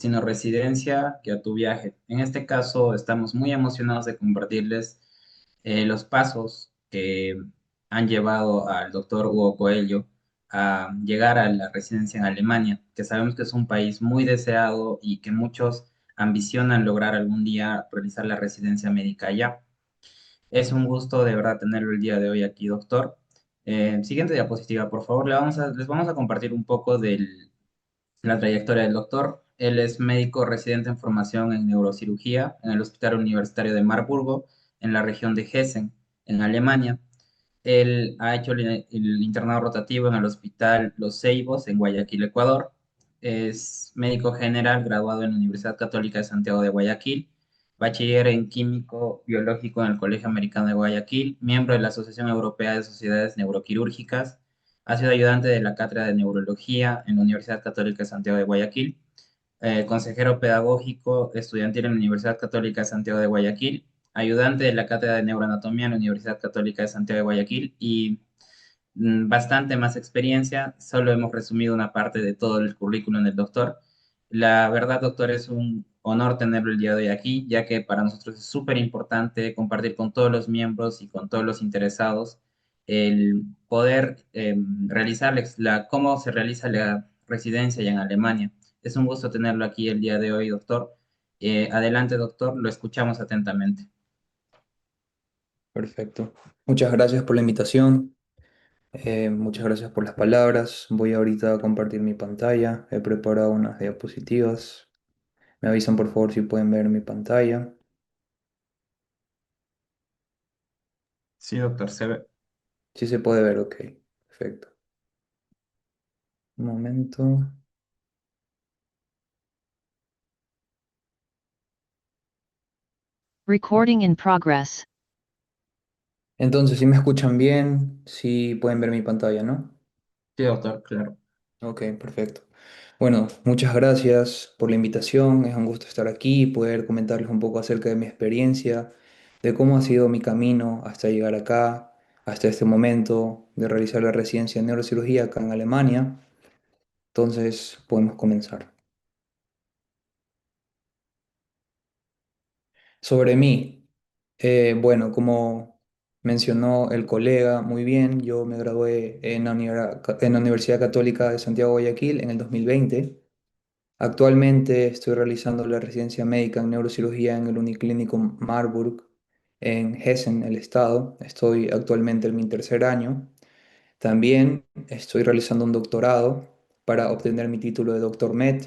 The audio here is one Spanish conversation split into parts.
sino residencia que a tu viaje. En este caso, estamos muy emocionados de compartirles los pasos que han llevado al doctor Hugo Coelho a llegar a la residencia en Alemania, que sabemos que es un país muy deseado y que muchos ambicionan lograr algún día realizar la residencia médica allá. Es un gusto de verdad tenerlo el día de hoy aquí, doctor. Siguiente diapositiva, por favor. Les vamos a compartir un poco de la trayectoria del doctor. Él es médico residente en formación en neurocirugía en el Hospital Universitario de Marburgo, en la región de Hessen, en Alemania. Él ha hecho el internado rotativo en el Hospital Los Ceibos, en Guayaquil, Ecuador. Es médico general graduado en la Universidad Católica de Santiago de Guayaquil, bachiller en químico biológico en el Colegio Americano de Guayaquil, miembro de la Asociación Europea de Sociedades Neuroquirúrgicas. Ha sido ayudante de la Cátedra de Neurología en la Universidad Católica de Santiago de Guayaquil, consejero pedagógico estudiantil en la Universidad Católica de Santiago de Guayaquil, ayudante de la Cátedra de Neuroanatomía en la Universidad Católica de Santiago de Guayaquil y bastante más experiencia. Solo hemos resumido una parte de todo el currículum del doctor. La verdad, doctor, es un honor tenerlo el día de hoy aquí, ya que para nosotros es súper importante compartir con todos los miembros y con todos los interesados el poder realizarles cómo se realiza la residencia ya en Alemania. Es un gusto tenerlo aquí el día de hoy, doctor. Adelante, doctor, lo escuchamos atentamente. Perfecto. Muchas gracias por la invitación. Muchas gracias por las palabras. Voy ahorita a compartir mi pantalla. He preparado unas diapositivas. Me avisan por favor si pueden ver mi pantalla. Sí, doctor, Si se puede ver, ok. Perfecto. Un momento. Recording in progress. Entonces, si me escuchan bien, si pueden ver mi pantalla, ¿no? sí, doctor, claro. Ok, perfecto. Bueno, muchas gracias por la invitación. Es un gusto estar aquí y poder comentarles un poco acerca de mi experiencia, de cómo ha sido mi camino hasta llegar acá, hasta este momento de realizar la residencia en neurocirugía acá en Alemania. Entonces, podemos comenzar. Sobre mí, como mencionó el colega muy bien, yo me gradué en en la Universidad Católica de Santiago de Guayaquil en el 2020. Actualmente estoy realizando la residencia médica en neurocirugía en el Uniclínico Marburg en Hessen, el estado. Estoy actualmente en mi tercer año. También estoy realizando un doctorado para obtener mi título de Doctor Med.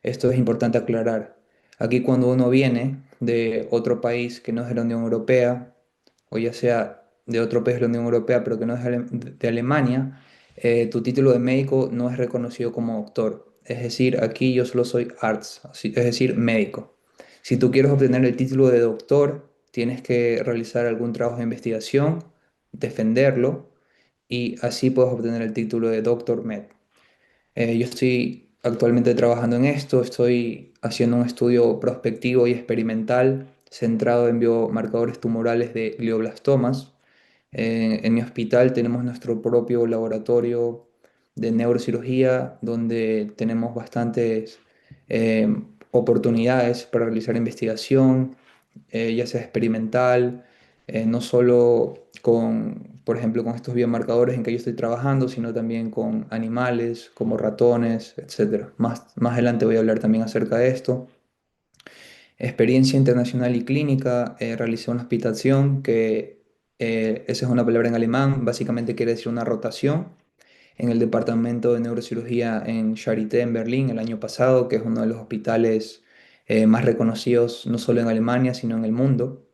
Esto es importante aclarar. Aquí cuando uno viene de otro país que no es de la Unión Europea, o ya sea de otro país de la Unión Europea, pero que no es de Alemania, tu título de médico no es reconocido como doctor. Es decir, aquí yo solo soy arts, es decir, médico. Si tú quieres obtener el título de doctor, tienes que realizar algún trabajo de investigación, defenderlo, y así puedes obtener el título de Doctor Med. Yo estoy actualmente trabajando en esto, estoy haciendo un estudio prospectivo y experimental centrado en biomarcadores tumorales de glioblastomas. En mi hospital tenemos nuestro propio laboratorio de neurocirugía donde tenemos bastantes eh, oportunidades para realizar investigación, ya sea experimental, no solo con, por ejemplo, con estos biomarcadores en que yo estoy trabajando, sino también con animales como ratones, etcétera. Más adelante voy a hablar también acerca de esto. Experiencia internacional y clínica, realicé una hospitación que, esa es una palabra en alemán, básicamente quiere decir una rotación en el departamento de neurocirugía en Charité en Berlín el año pasado, que es uno de los hospitales más reconocidos no solo en Alemania, sino en el mundo.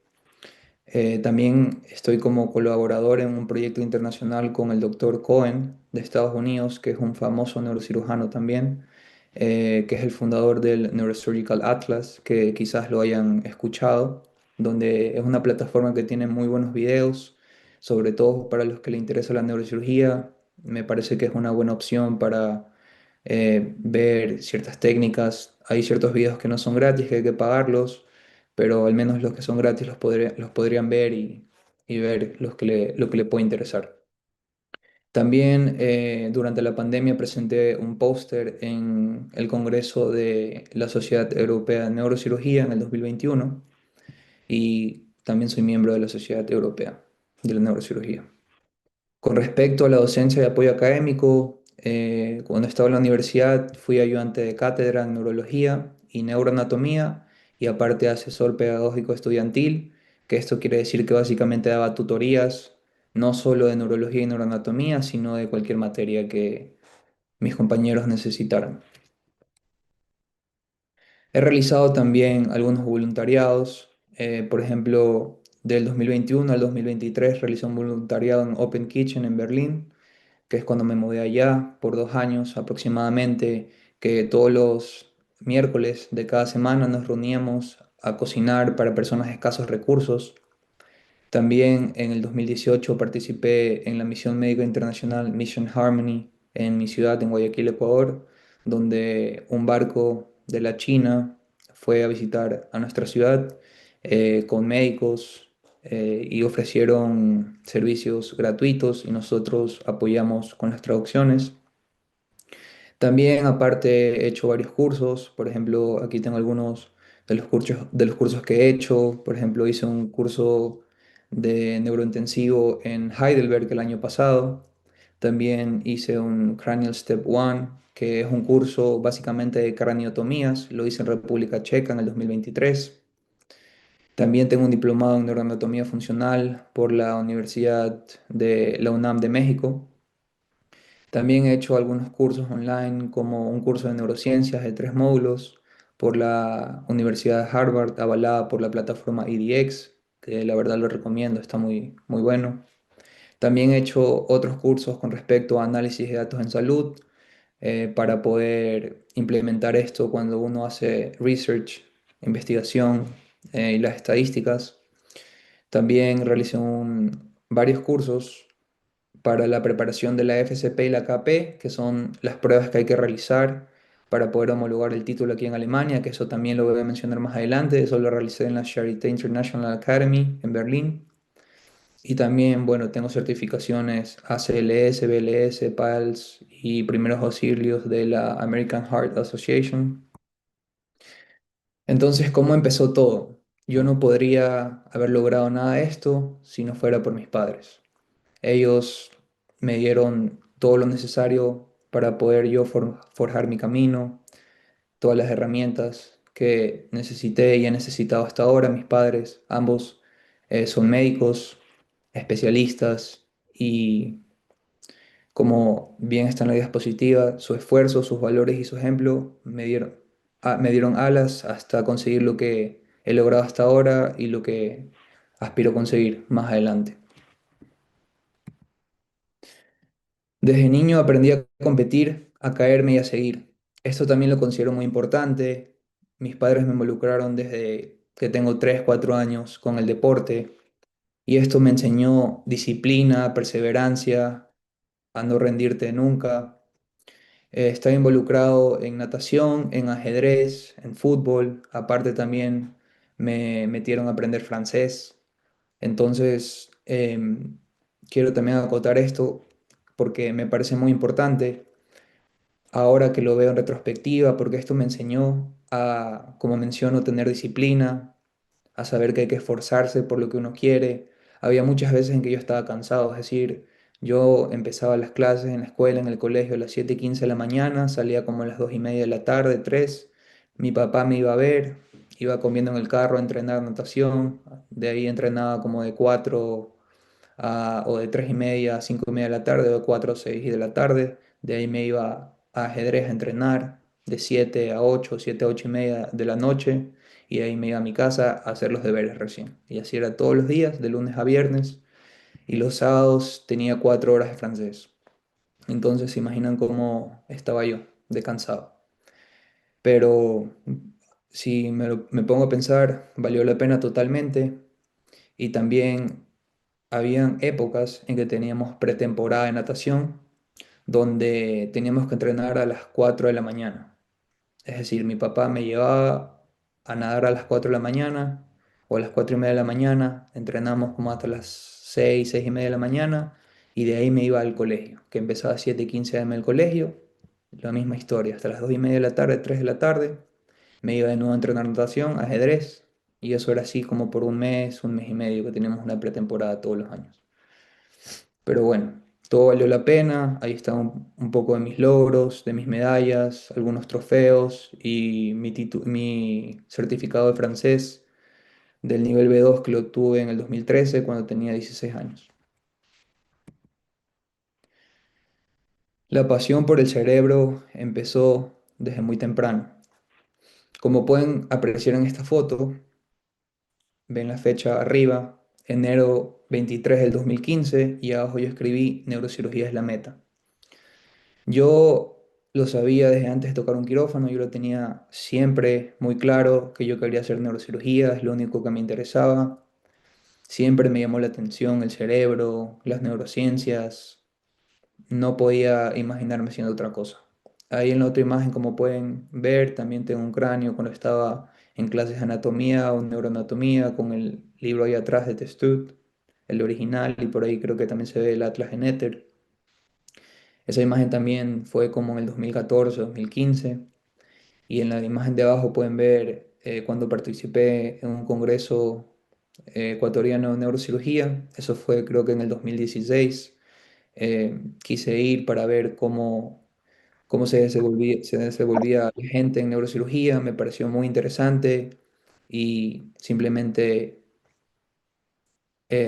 También estoy como colaborador en un proyecto internacional con el doctor Cohen de Estados Unidos, que es un famoso neurocirujano también, que es el fundador del Neurosurgical Atlas, que quizás lo hayan escuchado, donde es una plataforma que tiene muy buenos videos, sobre todo para los que le interesa la neurocirugía. Me parece que es una buena opción para ver ciertas técnicas. Hay ciertos videos que no son gratis, que hay que pagarlos, pero al menos los que son gratis los podrían ver y ver lo que le puede interesar. También durante la pandemia presenté un póster en el Congreso de la Sociedad Europea de Neurocirugía en el 2021 y también soy miembro de la Sociedad Europea de la Neurocirugía. Con respecto a la docencia y apoyo académico, cuando estaba en la universidad fui ayudante de cátedra en neurología y neuroanatomía y aparte asesor pedagógico estudiantil, que esto quiere decir que básicamente daba tutorías no solo de neurología y neuroanatomía, sino de cualquier materia que mis compañeros necesitaran. He realizado también algunos voluntariados, por ejemplo, del 2021 al 2023 realicé un voluntariado en Open Kitchen en Berlín, que es cuando me mudé allá por 2 años aproximadamente, que todos los miércoles de cada semana nos reuníamos a cocinar para personas de escasos recursos. También en el 2018 participé en la misión médica internacional Mission Harmony en mi ciudad, en Guayaquil, Ecuador, donde un barco de la China fue a visitar a nuestra ciudad con médicos y ofrecieron servicios gratuitos y nosotros apoyamos con las traducciones. También, aparte, he hecho varios cursos. Por ejemplo, aquí tengo algunos de los cursos que he hecho. Por ejemplo, hice un curso de neurointensivo en Heidelberg el año pasado. También hice un Cranial Step 1, que es un curso básicamente de craniotomías. Lo hice en República Checa en el 2023. También tengo un diplomado en neuroanatomía funcional por la Universidad de la UNAM de México. También he hecho algunos cursos online, como un curso de neurociencias de 3 módulos por la Universidad de Harvard, avalada por la plataforma EDX, que la verdad lo recomiendo, está muy, muy bueno. También he hecho otros cursos con respecto a análisis de datos en salud, para poder implementar esto cuando uno hace research, investigación, y las estadísticas. También realicé varios cursos para la preparación de la FCP y la KP, que son las pruebas que hay que realizar para poder homologar el título aquí en Alemania, que eso también lo voy a mencionar más adelante. Eso lo realicé en la Charité International Academy en Berlín. Y también, bueno, tengo certificaciones ACLS, BLS, PALS y primeros auxilios de la American Heart Association. Entonces, ¿cómo empezó todo? Yo no podría haber logrado nada de esto si no fuera por mis padres. Ellos me dieron todo lo necesario para poder yo forjar mi camino, todas las herramientas que necesité y he necesitado hasta ahora. Mis padres, ambos, son médicos, especialistas y como bien está en la diapositiva, su esfuerzo, sus valores y su ejemplo me dieron alas hasta conseguir lo que he logrado hasta ahora y lo que aspiro a conseguir más adelante. Desde niño aprendí a competir, a caerme y a seguir. Esto también lo considero muy importante. Mis padres me involucraron desde que tengo 3, 4 años con el deporte y esto me enseñó disciplina, perseverancia, a no rendirte nunca. Estaba involucrado en natación, en ajedrez, en fútbol. Aparte también me metieron a aprender francés. Entonces, quiero también acotar esto porque me parece muy importante ahora que lo veo en retrospectiva, porque esto me enseñó a, como menciono, tener disciplina, a saber que hay que esforzarse por lo que uno quiere. Había muchas veces en que yo estaba cansado, es decir, yo empezaba las clases en la escuela, en el colegio a las 7:15 de la mañana, salía como a las 2:30 de la tarde, 3. Mi papá me iba a ver, iba comiendo en el carro a entrenar natación, de ahí entrenaba como de 4 o de 3:30 a 5:30 de la tarde, o de 4 a 6 de la tarde. De ahí me iba a ajedrez a entrenar, de 7 a 8, 7 a 8:30 de la noche, y de ahí me iba a mi casa a hacer los deberes recién. Y así era todos los días, de lunes a viernes, y los sábados tenía 4 horas de francés. Entonces se imaginan cómo estaba yo, de cansado. Pero si me pongo a pensar, valió la pena totalmente. Y también habían épocas en que teníamos pretemporada de natación, donde teníamos que entrenar a las 4 de la mañana. Es decir, mi papá me llevaba a nadar a las 4 de la mañana o a las 4:30 de la mañana. Entrenamos como hasta las 6, 6:30 de la mañana y de ahí me iba al colegio, que empezaba a 7:15 a.m. el colegio, la misma historia, hasta las 2:30 de la tarde, 3 de la tarde, me iba de nuevo a entrenar natación, ajedrez, y eso era así como por un mes y medio, que teníamos una pretemporada todos los años. Pero bueno, todo valió la pena, ahí están un poco de mis logros, de mis medallas, algunos trofeos y mi certificado de francés del nivel B2 que lo obtuve en el 2013 cuando tenía 16 años. La pasión por el cerebro empezó desde muy temprano. Como pueden apreciar en esta foto, ven la fecha arriba, enero 23 del 2015, y abajo yo escribí neurocirugía es la meta. Yo lo sabía desde antes de tocar un quirófano, yo lo tenía siempre muy claro que yo quería hacer neurocirugía, es lo único que me interesaba. Siempre me llamó la atención el cerebro, las neurociencias, no podía imaginarme haciendo otra cosa. Ahí en la otra imagen, como pueden ver, también tengo un cráneo cuando estaba en clases de anatomía o neuroanatomía, con el libro ahí atrás de Testut, el original, y por ahí creo que también se ve el Atlas Geneter. Esa imagen también fue como en el 2014, 2015, y en la imagen de abajo pueden ver cuando participé en un congreso ecuatoriano de neurocirugía, eso fue creo que en el 2016. Quise ir para ver cómo se desenvolvía la gente en neurocirugía, me pareció muy interesante y simplemente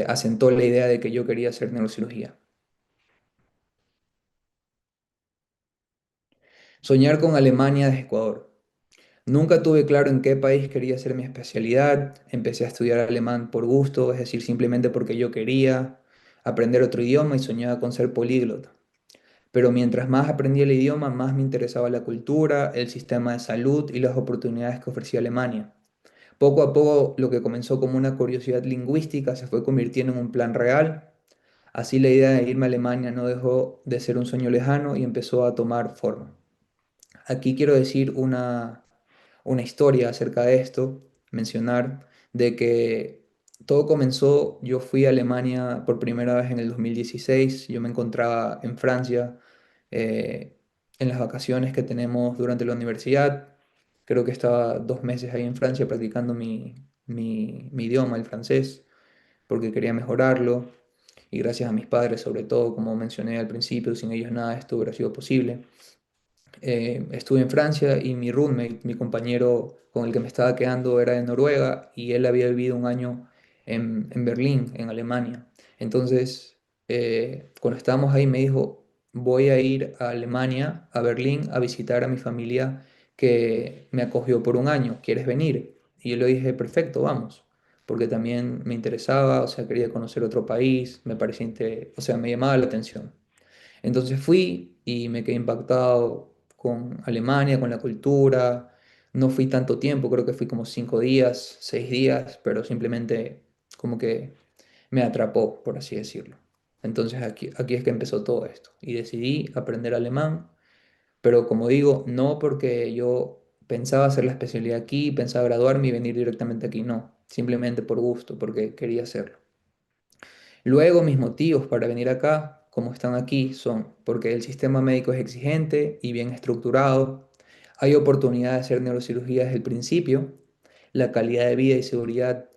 asentó la idea de que yo quería hacer neurocirugía. Soñar con Alemania desde Ecuador. Nunca tuve claro en qué país quería hacer mi especialidad. Empecé a estudiar alemán por gusto, es decir, simplemente porque yo quería aprender otro idioma y soñaba con ser políglota. Pero mientras más aprendía el idioma, más me interesaba la cultura, el sistema de salud y las oportunidades que ofrecía Alemania. Poco a poco, lo que comenzó como una curiosidad lingüística se fue convirtiendo en un plan real. Así la idea de irme a Alemania no dejó de ser un sueño lejano y empezó a tomar forma. Aquí quiero decir una historia acerca de esto, mencionar de que todo comenzó, yo fui a Alemania por primera vez en el 2016, yo me encontraba en Francia eh, en las vacaciones que tenemos durante la universidad, creo que estaba 2 meses ahí en Francia practicando mi idioma, el francés, porque quería mejorarlo y gracias a mis padres sobre todo, como mencioné al principio, sin ellos nada de esto hubiera sido posible. Estuve en Francia y mi roommate, mi compañero con el que me estaba quedando, era de Noruega y él había vivido un año en Berlín, en Alemania. Entonces, cuando estábamos ahí, me dijo, voy a ir a Alemania, a Berlín, a visitar a mi familia que me acogió por un año. ¿Quieres venir? Y yo le dije, perfecto, vamos, porque también me interesaba, o sea, quería conocer otro país, me parecía, o sea, me llamaba la atención. Entonces fui y me quedé impactado con Alemania, con la cultura. No fui tanto tiempo, creo que fui como 5 días, 6 días, pero simplemente como que me atrapó, por así decirlo. Entonces aquí es que empezó todo esto. Y decidí aprender alemán, pero como digo, no porque yo pensaba hacer la especialidad aquí, pensaba graduarme y venir directamente aquí, no. Simplemente por gusto, porque quería hacerlo. Luego, mis motivos para venir acá, como están aquí, son porque el sistema médico es exigente y bien estructurado, hay oportunidad de hacer neurocirugía desde el principio, la calidad de vida y seguridad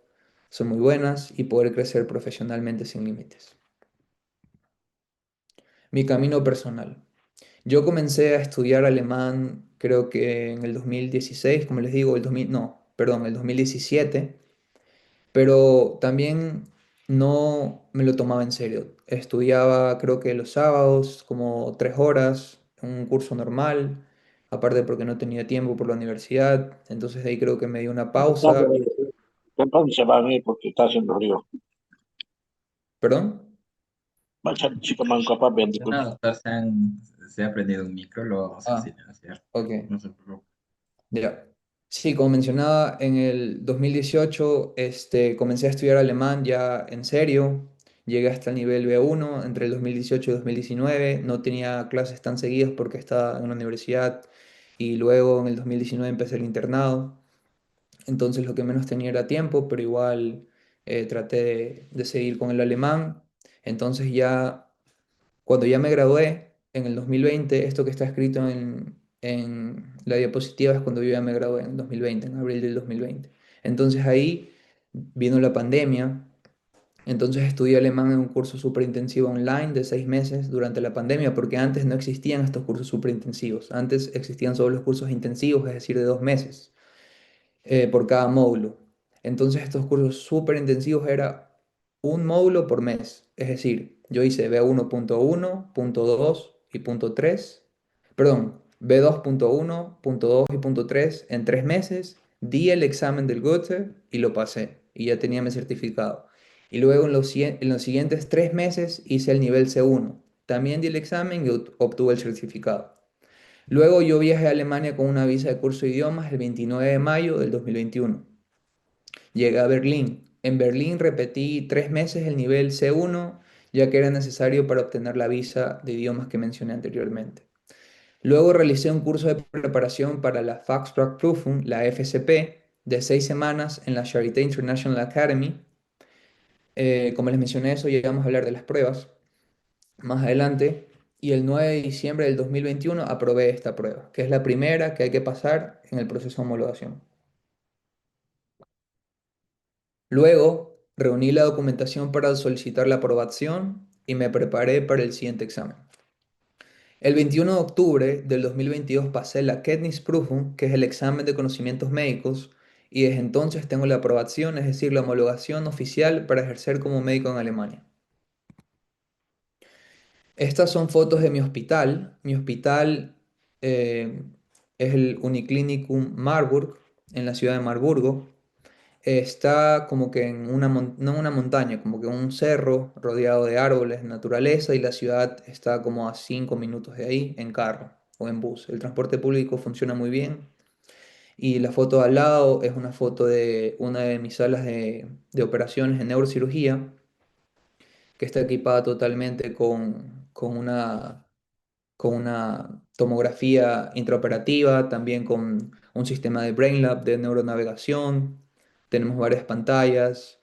son muy buenas y poder crecer profesionalmente sin límites. Mi camino personal. Yo comencé a estudiar alemán creo que en el 2016, como les digo, no, perdón, el 2017. Pero también no me lo tomaba en serio. Estudiaba creo que los sábados como 3 horas, un curso normal, aparte porque no tenía tiempo por la universidad, entonces de ahí creo que me di una pausa. Temprano se van a ir porque está haciendo frío. ¿Perdón? Bacha chica manco papá, No, disculpe. doctor, se ha prendido un micro, lo vamos a Ah, silenciar. ok. No se preocupe. Ya. Sí, como mencionaba, en el 2018 comencé a estudiar alemán ya en serio. Llegué hasta el nivel B1 entre el 2018 y 2019. No tenía clases tan seguidas porque estaba en la universidad y luego en el 2019 empecé el internado. Entonces lo que menos tenía era tiempo, pero igual traté de seguir con el alemán. Entonces ya Cuando ya me gradué, en el 2020, esto que está escrito en la diapositiva es cuando yo ya me gradué, en el 2020, en abril del 2020. Entonces ahí vino la pandemia, entonces estudié alemán en un curso súper intensivo online de 6 meses durante la pandemia, porque antes no existían estos cursos súper intensivos, antes existían solo los cursos intensivos, es decir, de 2 meses por cada módulo. Entonces estos cursos súper intensivos era un módulo por mes. Es decir, yo hice B1.1, punto 2 y punto 3. Perdón, B2.1, punto 2 y punto 3 en 3 meses. Di el examen del Goethe y lo pasé. Y ya tenía mi certificado. Y luego en los siguientes 3 meses hice el nivel C1. También di el examen y obtuve el certificado. Luego yo viajé a Alemania con una visa de curso de idiomas el 29 de mayo del 2021. Llegué a Berlín. En Berlín repetí 3 meses el nivel C1, ya que era necesario para obtener la visa de idiomas que mencioné anteriormente. Luego realicé un curso de preparación para la Fachsprachprüfung, la FSP, de 6 semanas en la Charité International Academy. Como les mencioné, eso ya vamos a hablar de las pruebas más adelante. Y el 9 de diciembre del 2021 aprobé esta prueba, que es la primera que hay que pasar en el proceso de homologación. Luego, reuní la documentación para solicitar la aprobación y me preparé para el siguiente examen. El 21 de octubre del 2022 pasé la Kenntnisprüfung, que es el examen de conocimientos médicos, y desde entonces tengo la aprobación, es decir, la homologación oficial para ejercer como médico en Alemania. Estas son fotos de mi hospital. Mi hospital eh, es el Uniklinikum Marburg, en la ciudad de Marburgo. Está como que en no en una montaña, como que en un cerro rodeado de árboles, naturaleza, y la ciudad está como a 5 minutos de ahí en carro o en bus. El transporte público funciona muy bien. Y la foto de al lado es una foto de una de mis salas de operaciones en neurocirugía, que está equipada totalmente con una tomografía intraoperativa, también con un sistema de BrainLab de neuronavegación. Tenemos varias pantallas.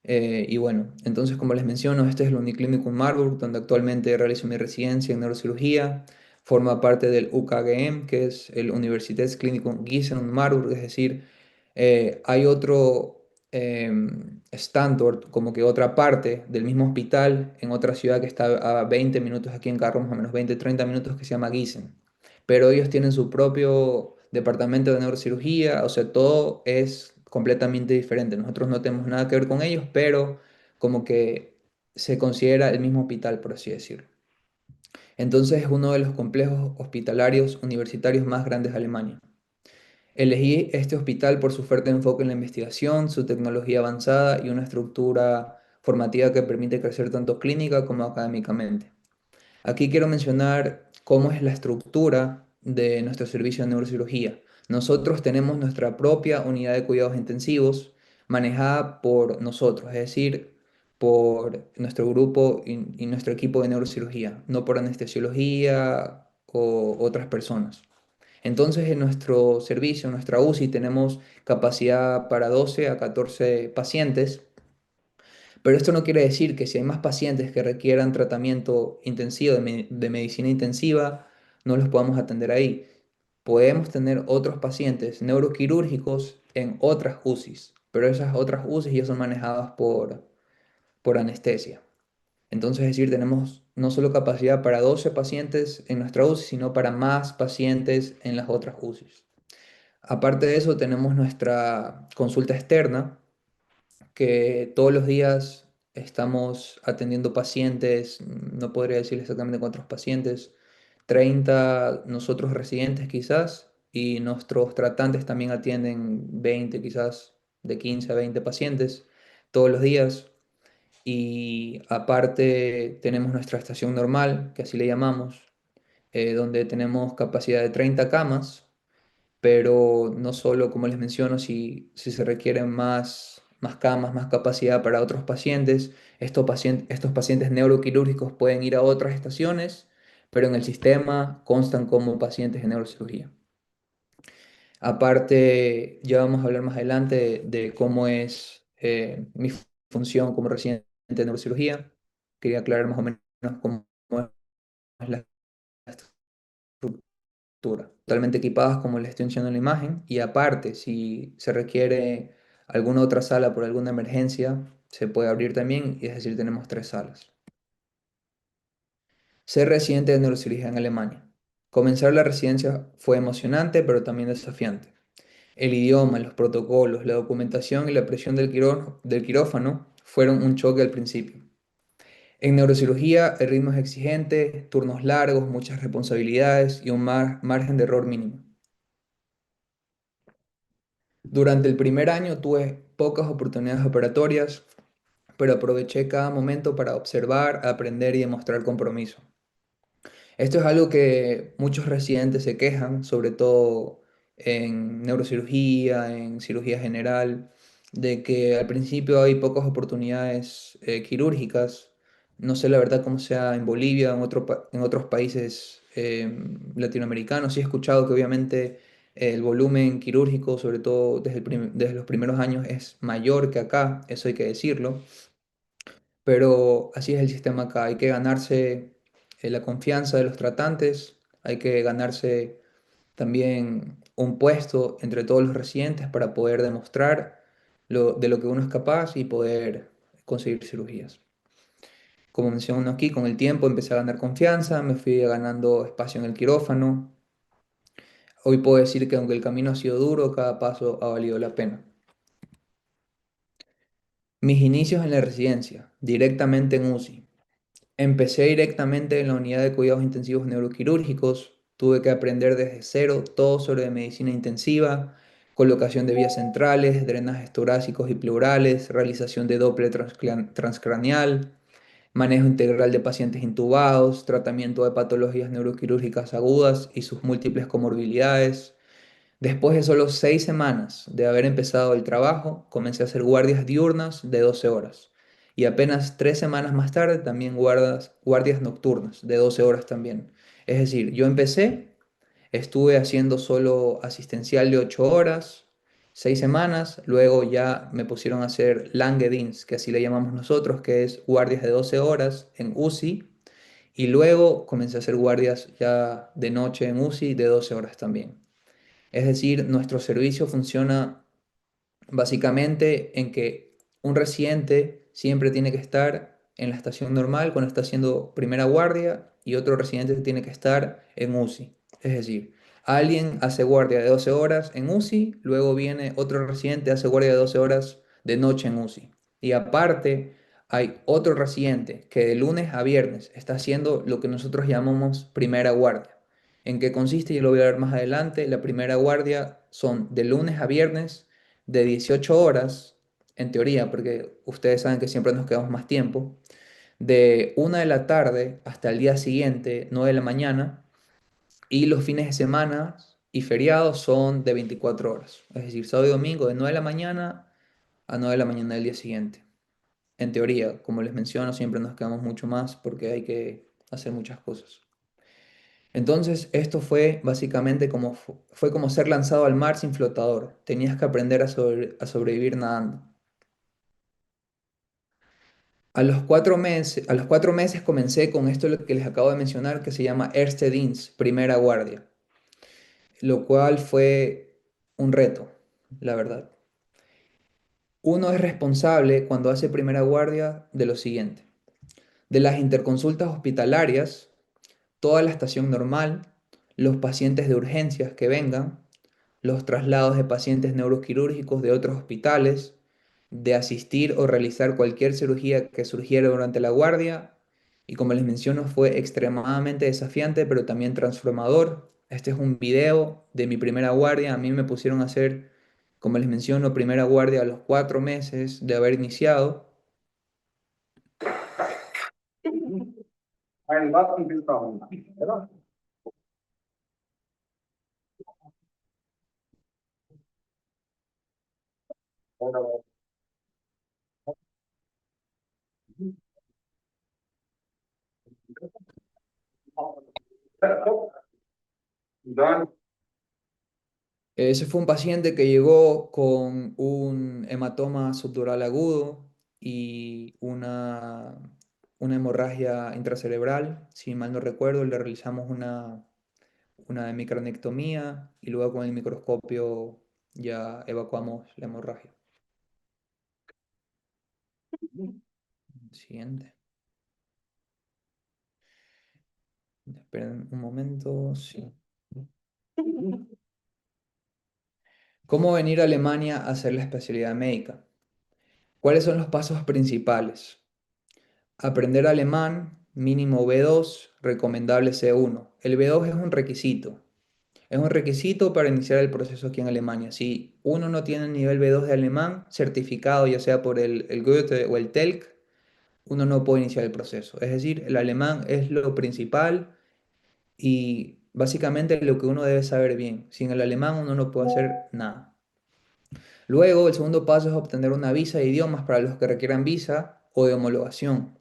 Y bueno, entonces como les menciono, este es el Uniclinikum Marburg, donde actualmente realizo mi residencia en neurocirugía. Forma parte del UKGM, que es el Universitätsklinikum Gießen und Marburg, es decir, hay otro Standort, como que otra parte del mismo hospital en otra ciudad que está a 20 minutos aquí en carro, más o menos 20-30 minutos, que se llama Gießen. Pero ellos tienen su propio departamento de neurocirugía, o sea, todo es completamente diferente. Nosotros no tenemos nada que ver con ellos, pero como que se considera el mismo hospital, por así decirlo. Entonces es uno de los complejos hospitalarios universitarios más grandes de Alemania. Elegí este hospital por su fuerte enfoque en la investigación, su tecnología avanzada y una estructura formativa que permite crecer tanto clínica como académicamente. Aquí quiero mencionar cómo es la estructura de nuestro servicio de neurocirugía. Nosotros tenemos nuestra propia unidad de cuidados intensivos manejada por nosotros, es decir, por nuestro grupo y nuestro equipo de neurocirugía, no por anestesiología o otras personas. Entonces, en nuestro servicio, en nuestra UCI, tenemos capacidad para 12 a 14 pacientes, pero esto no quiere decir que si hay más pacientes que requieran tratamiento intensivo de medicina intensiva, no los podamos atender ahí. Podemos tener otros pacientes neuroquirúrgicos en otras UCIs, pero esas otras UCIs ya son manejadas por anestesia. Entonces, es decir, tenemos no solo capacidad para 12 pacientes en nuestra UCI, sino para más pacientes en las otras UCIs. Aparte de eso, tenemos nuestra consulta externa, que todos los días estamos atendiendo pacientes, no podría decir exactamente cuántos pacientes, 30 nosotros residentes quizás, y nuestros tratantes también atienden 20 quizás, de 15 a 20 pacientes todos los días. Y aparte tenemos nuestra estación normal, que así le llamamos, donde tenemos capacidad de 30 camas, pero no solo, como les menciono, si se requieren más camas, más capacidad para otros pacientes, estos pacientes neuroquirúrgicos pueden ir a otras estaciones, pero en el sistema constan como pacientes de neurocirugía. Aparte, ya vamos a hablar más adelante de cómo es mi función como residente de neurocirugía. Quería aclarar más o menos cómo es la estructura. Totalmente equipadas como les estoy enseñando en la imagen. Y aparte, si se requiere alguna otra sala por alguna emergencia, se puede abrir también, y es decir, tenemos 3 salas. Ser residente de neurocirugía en Alemania. Comenzar la residencia fue emocionante, pero también desafiante. El idioma, los protocolos, la documentación y la presión del quirófano fueron un choque al principio. En neurocirugía, el ritmo es exigente, turnos largos, muchas responsabilidades y un margen de error mínimo. Durante el primer año tuve pocas oportunidades operatorias, pero aproveché cada momento para observar, aprender y demostrar compromiso. Esto es algo que muchos residentes se quejan, sobre todo en neurocirugía, en cirugía general, de que al principio hay pocas oportunidades quirúrgicas. No sé la verdad cómo sea en Bolivia, en otros países latinoamericanos. Sí he escuchado que obviamente el volumen quirúrgico, sobre todo desde los primeros años, es mayor que acá, eso hay que decirlo. Pero así es el sistema acá. Hay que ganarse la confianza de los tratantes, hay que ganarse también un puesto entre todos los residentes para poder demostrar de lo que uno es capaz y poder conseguir cirugías. Como menciono aquí, con el tiempo empecé a ganar confianza, me fui ganando espacio en el quirófano. Hoy puedo decir que aunque el camino ha sido duro, cada paso ha valido la pena. Mis inicios en la residencia, directamente en UCI. Empecé directamente en la unidad de cuidados intensivos neuroquirúrgicos. Tuve que aprender desde cero todo sobre medicina intensiva, colocación de vías centrales, drenajes torácicos y pleurales, realización de Doppler transcraneal, manejo integral de pacientes intubados, tratamiento de patologías neuroquirúrgicas agudas y sus múltiples comorbilidades. Después de solo 6 semanas de haber empezado el trabajo, comencé a hacer guardias diurnas de 12 horas. Y apenas 3 semanas más tarde también guardias nocturnas de 12 horas también. Es decir, yo empecé, estuve haciendo solo asistencial de 8 horas, 6 semanas, luego ya me pusieron a hacer lange dienst, que así le llamamos nosotros, que es guardias de 12 horas en UCI, y luego comencé a hacer guardias ya de noche en UCI de 12 horas también. Es decir, nuestro servicio funciona básicamente en que un residente siempre tiene que estar en la estación normal cuando está haciendo primera guardia y otro residente tiene que estar en UCI. Es decir, alguien hace guardia de 12 horas en UCI, luego viene otro residente, hace guardia de 12 horas de noche en UCI. Y aparte, hay otro residente que de lunes a viernes está haciendo lo que nosotros llamamos primera guardia. ¿En qué consiste? Yo lo voy a ver más adelante. La primera guardia son de lunes a viernes de 18 horas, en teoría, porque ustedes saben que siempre nos quedamos más tiempo, de 1 de la tarde hasta el día siguiente, 9 de la mañana, y los fines de semana y feriados son de 24 horas, es decir, sábado y domingo de 9 de la mañana a 9 de la mañana del día siguiente. En teoría, como les menciono, siempre nos quedamos mucho más porque hay que hacer muchas cosas. Entonces, esto fue básicamente fue como ser lanzado al mar sin flotador. Tenías que aprender a sobrevivir nadando. A los 4 meses comencé con esto lo que les acabo de mencionar, que se llama Erste Dienst, primera guardia, lo cual fue un reto, la verdad. Uno es responsable cuando hace primera guardia de lo siguiente: de las interconsultas hospitalarias, toda la estación normal, los pacientes de urgencias que vengan, los traslados de pacientes neuroquirúrgicos de otros hospitales, de asistir o realizar cualquier cirugía que surgiera durante la guardia. Y como les menciono, fue extremadamente desafiante, pero también transformador. Este es un video de mi primera guardia. A mí me pusieron a hacer, como les menciono, primera guardia a los 4 meses de haber iniciado. Ese fue un paciente que llegó con un hematoma subdural agudo y una hemorragia intracerebral, si mal no recuerdo, le realizamos una micronectomía y luego con el microscopio ya evacuamos la hemorragia. Siguiente. Esperen un momento, sí. ¿Cómo venir a Alemania a hacer la especialidad médica? ¿Cuáles son los pasos principales? Aprender alemán, mínimo B2, recomendable C1. El B2 es un requisito. Es un requisito para iniciar el proceso aquí en Alemania. Si uno no tiene el nivel B2 de alemán certificado, ya sea por el Goethe o el TELC, uno no puede iniciar el proceso. Es decir, el alemán es lo principal y básicamente lo que uno debe saber bien. Sin el alemán uno no puede hacer nada. Luego, el segundo paso es obtener una visa de idiomas para los que requieran visa o de homologación.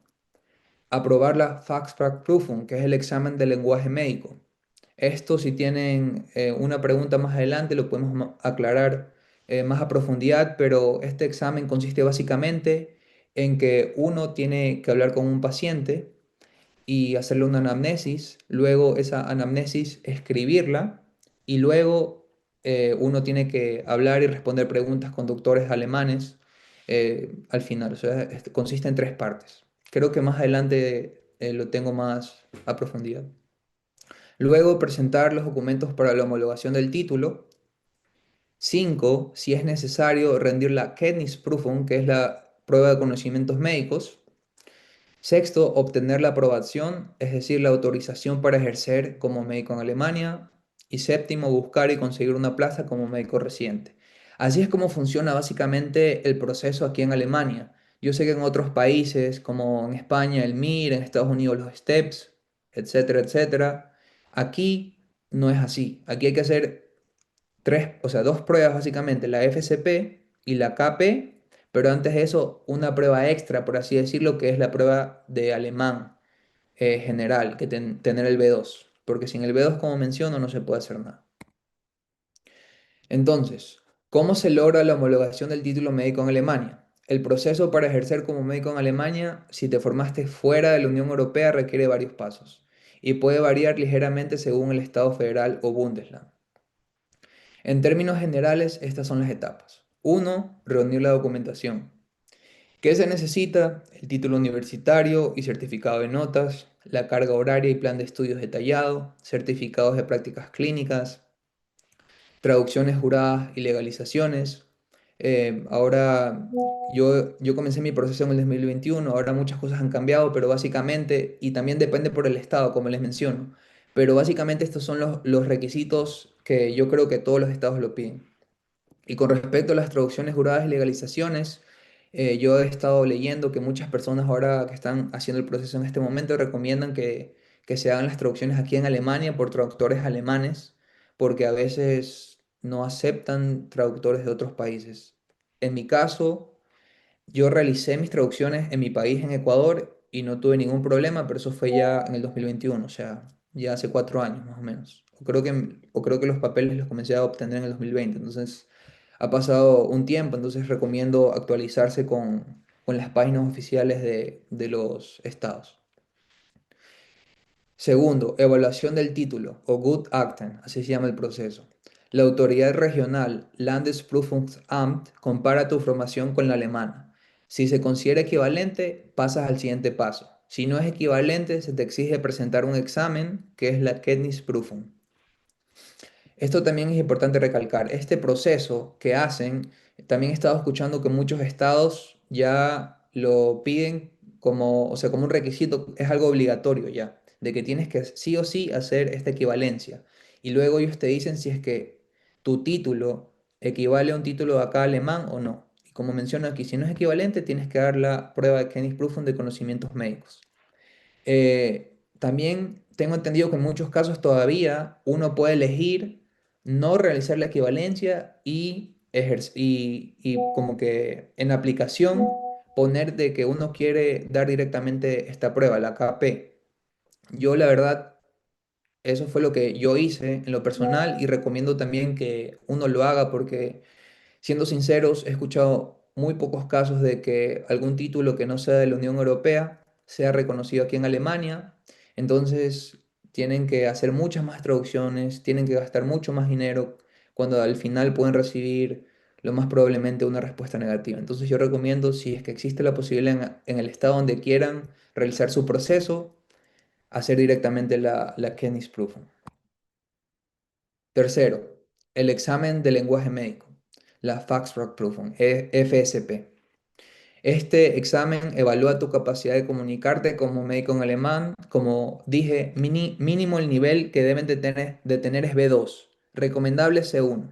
Aprobar la Fachsprachprüfung, que es el examen de lenguaje médico. Esto, si tienen una pregunta más adelante, lo podemos aclarar más a profundidad, pero este examen consiste básicamente en que uno tiene que hablar con un paciente y hacerle una anamnesis, luego esa anamnesis escribirla y luego uno tiene que hablar y responder preguntas con doctores alemanes al final. O sea, consiste en tres partes. Creo que más adelante lo tengo más a profundidad. Luego presentar los documentos para la homologación del título. 5, si es necesario, rendir la Kenntnisprüfung, que es la prueba de conocimientos médicos. Sexto, obtener la aprobación, es decir, la autorización para ejercer como médico en Alemania. Y séptimo, buscar y conseguir una plaza como médico residente. Así es como funciona básicamente el proceso aquí en Alemania. Yo sé que en otros países, como en España el MIR, en Estados Unidos los STEPS, etcétera, etcétera. Aquí no es así. Aquí hay que hacer tres, o sea, dos pruebas básicamente, la FCP y la KP, pero antes de eso una prueba extra, por así decirlo, que es la prueba de alemán general, que tener el B2, porque sin el B2, como menciono, no se puede hacer nada. Entonces, ¿cómo se logra la homologación del título médico en Alemania? El proceso para ejercer como médico en Alemania, si te formaste fuera de la Unión Europea, requiere varios pasos y puede variar ligeramente según el Estado federal o Bundesland. En términos generales, estas son las etapas. 1. Reunir la documentación. ¿Qué se necesita? El título universitario y certificado de notas, la carga horaria y plan de estudios detallado, certificados de prácticas clínicas, traducciones juradas y legalizaciones. Ahora yo comencé mi proceso en el 2021, ahora muchas cosas han cambiado, pero básicamente, y también depende por el estado, como les menciono, pero básicamente estos son los requisitos que yo creo que todos los estados lo piden. Y con respecto a las traducciones juradas y legalizaciones, yo he estado leyendo que muchas personas ahora que están haciendo el proceso en este momento recomiendan que se hagan las traducciones aquí en Alemania por traductores alemanes, porque a veces no aceptan traductores de otros países. En mi caso, yo realicé mis traducciones en mi país, en Ecuador, y no tuve ningún problema, pero eso fue ya en el 2021, o sea, ya hace 4 años más o menos. O creo que los papeles los comencé a obtener en el 2020, entonces ha pasado un tiempo, entonces recomiendo actualizarse con las páginas oficiales de los estados. Segundo, evaluación del título o Gutachten, así se llama el proceso. La autoridad regional, Landesprüfungsamt, compara tu formación con la alemana. Si se considera equivalente, pasas al siguiente paso. Si no es equivalente, se te exige presentar un examen que es la Kenntnisprüfung. Esto también es importante recalcar. Este proceso que hacen, también he estado escuchando que muchos estados ya lo piden como, o sea, como un requisito, es algo obligatorio ya, de que tienes que sí o sí hacer esta equivalencia. Y luego ellos te dicen si es que tu título equivale a un título de acá alemán o no. Y como menciono aquí, si no es equivalente, tienes que dar la prueba de Kenntnisprüfung de conocimientos médicos. También tengo entendido que en muchos casos todavía uno puede elegir no realizar la equivalencia y como que en aplicación poner de que uno quiere dar directamente esta prueba, la KP. Yo la verdad, eso fue lo que yo hice en lo personal y recomiendo también que uno lo haga porque, siendo sinceros, he escuchado muy pocos casos de que algún título que no sea de la Unión Europea sea reconocido aquí en Alemania. Entonces tienen que hacer muchas más traducciones, tienen que gastar mucho más dinero cuando al final pueden recibir lo más probablemente una respuesta negativa. Entonces yo recomiendo, si es que existe la posibilidad en el estado donde quieran realizar su proceso, hacer directamente la Kennisprüfung. Tercero, el examen de lenguaje médico, la Fachsprachprüfung, FSP. Este examen evalúa tu capacidad de comunicarte como médico en alemán. Como dije, mínimo el nivel que deben de tener es B2, recomendable C1.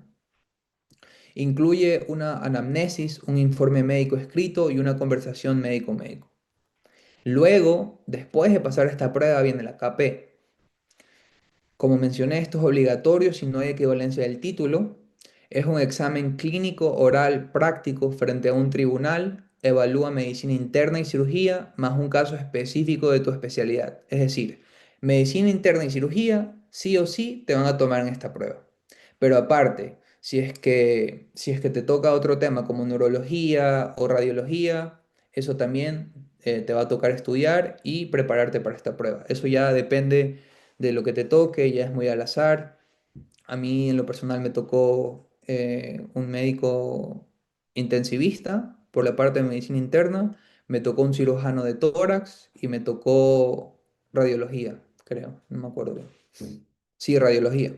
Incluye una anamnesis, un informe médico escrito y una conversación médico-médico. Luego, después de pasar esta prueba, viene la KP. Como mencioné, esto es obligatorio si no hay equivalencia del título. Es un examen clínico oral práctico frente a un tribunal. Evalúa medicina interna y cirugía más un caso específico de tu especialidad. Es decir, medicina interna y cirugía, sí o sí, te van a tomar en esta prueba. Pero aparte, si es que te toca otro tema como neurología o radiología, eso también te va a tocar estudiar y prepararte para esta prueba. Eso ya depende de lo que te toque, ya es muy al azar. A mí en lo personal me tocó un médico intensivista por la parte de medicina interna, me tocó un cirujano de tórax y me tocó radiología, creo, no me acuerdo bien. Sí, radiología.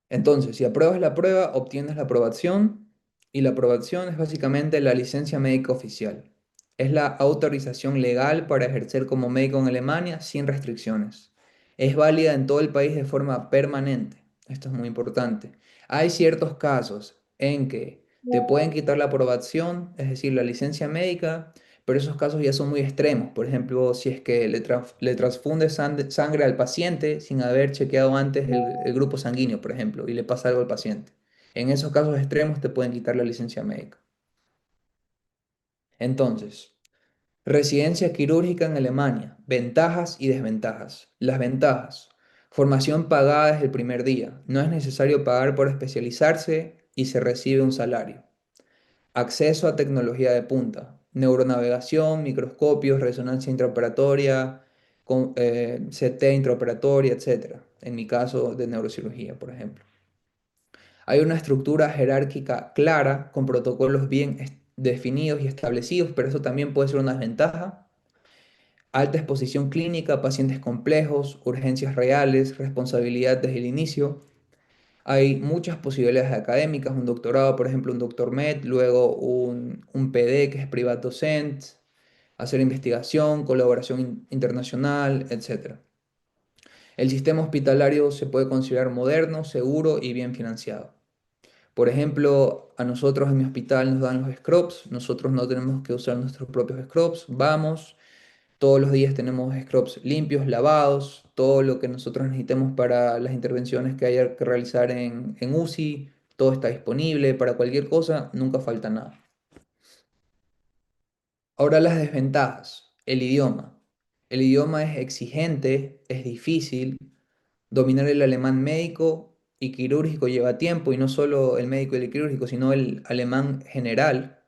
Entonces, si apruebas la prueba, obtienes la aprobación y la aprobación es básicamente la licencia médica oficial. Es la autorización legal para ejercer como médico en Alemania sin restricciones. Es válida en todo el país de forma permanente. Esto es muy importante. Hay ciertos casos en que te pueden quitar la aprobación, es decir, la licencia médica, pero esos casos ya son muy extremos. Por ejemplo, si es que le transfunde sangre al paciente sin haber chequeado antes el grupo sanguíneo, por ejemplo, y le pasa algo al paciente. En esos casos extremos te pueden quitar la licencia médica. Entonces, residencia quirúrgica en Alemania, ventajas y desventajas. Las ventajas: formación pagada desde el primer día. No es necesario pagar por especializarse y se recibe un salario. Acceso a tecnología de punta, neuronavegación, microscopios, resonancia intraoperatoria, CT intraoperatoria, etcétera. En mi caso de neurocirugía, por ejemplo. Hay una estructura jerárquica clara, con protocolos bien definidos y establecidos, pero eso también puede ser una desventaja. Alta exposición clínica, pacientes complejos, urgencias reales, responsabilidad desde el inicio. Hay muchas posibilidades académicas, un doctorado, por ejemplo, un doctor med, luego un PD, que es privat docent, hacer investigación, colaboración internacional, etcétera. El sistema hospitalario se puede considerar moderno, seguro y bien financiado. Por ejemplo, a nosotros en mi hospital nos dan los scrubs, nosotros no tenemos que usar nuestros propios scrubs, vamos, todos los días tenemos scrubs limpios, lavados, todo lo que nosotros necesitemos para las intervenciones que haya que realizar en UCI, todo está disponible para cualquier cosa, nunca falta nada. Ahora las desventajas. El idioma. El idioma es exigente, es difícil. Dominar el alemán médico y quirúrgico lleva tiempo, y no solo el médico y el quirúrgico, sino el alemán general.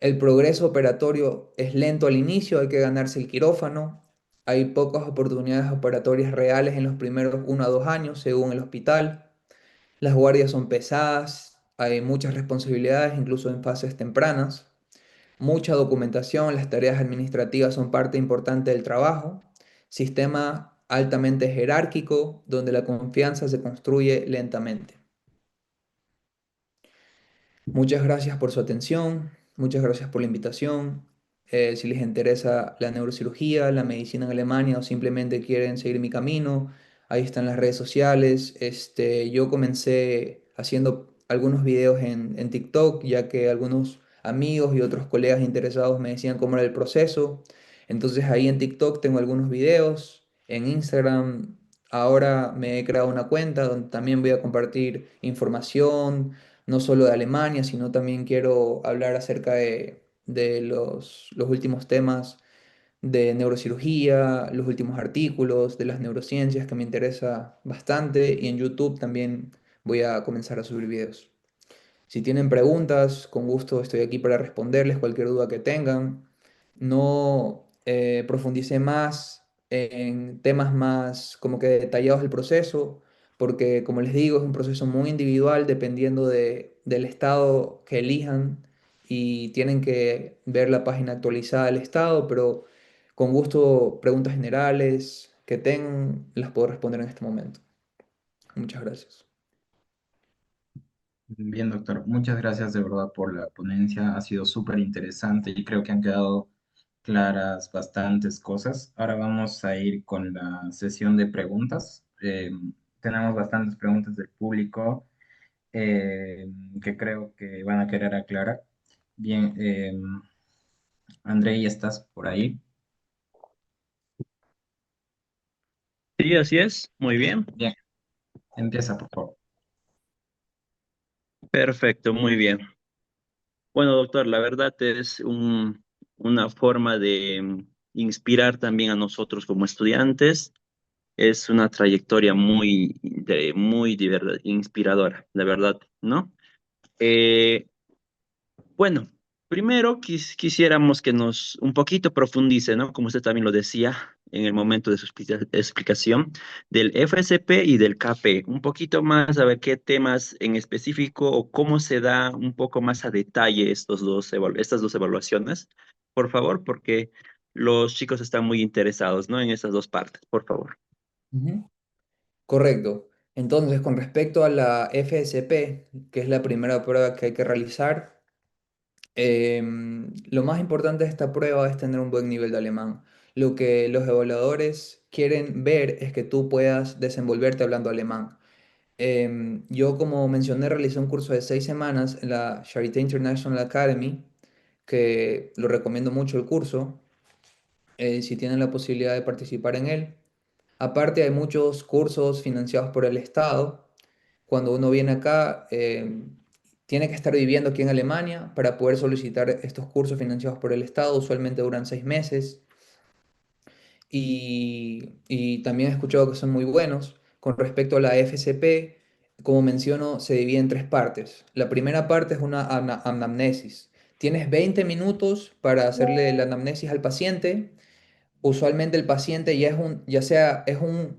El progreso operatorio es lento al inicio, hay que ganarse el quirófano. Hay pocas oportunidades operatorias reales en los primeros 1 a 2 años, según el hospital. Las guardias son pesadas, hay muchas responsabilidades, incluso en fases tempranas. Mucha documentación, las tareas administrativas son parte importante del trabajo. Sistema altamente jerárquico, donde la confianza se construye lentamente. Muchas gracias por su atención, muchas gracias por la invitación. Si les interesa la neurocirugía, la medicina en Alemania o simplemente quieren seguir mi camino, ahí están las redes sociales. Yo comencé haciendo algunos videos en TikTok, ya que algunos amigos y otros colegas interesados me decían cómo era el proceso. Entonces ahí en TikTok tengo algunos videos, en Instagram ahora me he creado una cuenta donde también voy a compartir información no solo de Alemania, sino también quiero hablar acerca de los últimos temas de neurocirugía, los últimos artículos de las neurociencias que me interesa bastante, y en YouTube también voy a comenzar a subir videos. Si tienen preguntas, con gusto estoy aquí para responderles cualquier duda que tengan. No profundicé más en temas más como que detallados del proceso, porque como les digo, es un proceso muy individual dependiendo del estado que elijan y tienen que ver la página actualizada del estado, pero con gusto preguntas generales que tengan las puedo responder en este momento. Muchas gracias. Bien, doctor, muchas gracias de verdad por la ponencia. Ha sido súper interesante y creo que han quedado claras bastantes cosas. Ahora vamos a ir con la sesión de preguntas. Tenemos bastantes preguntas del público eh, que creo que van a querer aclarar. Bien, Andrei, ¿estás por ahí? Sí, así es. Muy bien. Bien, empieza, por favor. Perfecto, muy bien. Bueno, doctor, la verdad es una forma de inspirar también a nosotros como estudiantes. Es una trayectoria muy inspiradora, la verdad, ¿no? Eh, Bueno, primero quisiéramos que nos un poquito profundice, ¿no? Como usted también lo decía en el momento de su explicación, del FSP y del KP. Un poquito más a ver qué temas en específico o cómo se da un poco más a detalle estas dos evaluaciones, por favor, porque los chicos están muy interesados, ¿no? En estas dos partes, por favor. Ujú. Correcto. Entonces, con respecto a la FSP, que es la primera prueba que hay que realizar, lo más importante de esta prueba es tener un buen nivel de alemán. Lo que los evaluadores quieren ver es que tú puedas desenvolverte hablando alemán. Yo, como mencioné, realicé un curso de 6 semanas en la Charité International Academy, que lo recomiendo mucho el curso, si tienen la posibilidad de participar en él. Aparte, hay muchos cursos financiados por el Estado. Cuando uno viene acá, tiene que estar viviendo aquí en Alemania para poder solicitar estos cursos financiados por el Estado. Usualmente duran 6 meses y también he escuchado que son muy buenos. Con respecto a la FCP, como menciono, se divide en tres partes. La primera parte es una anamnesis. Tienes 20 minutos para hacerle la anamnesis al paciente. Usualmente el paciente ya sea es un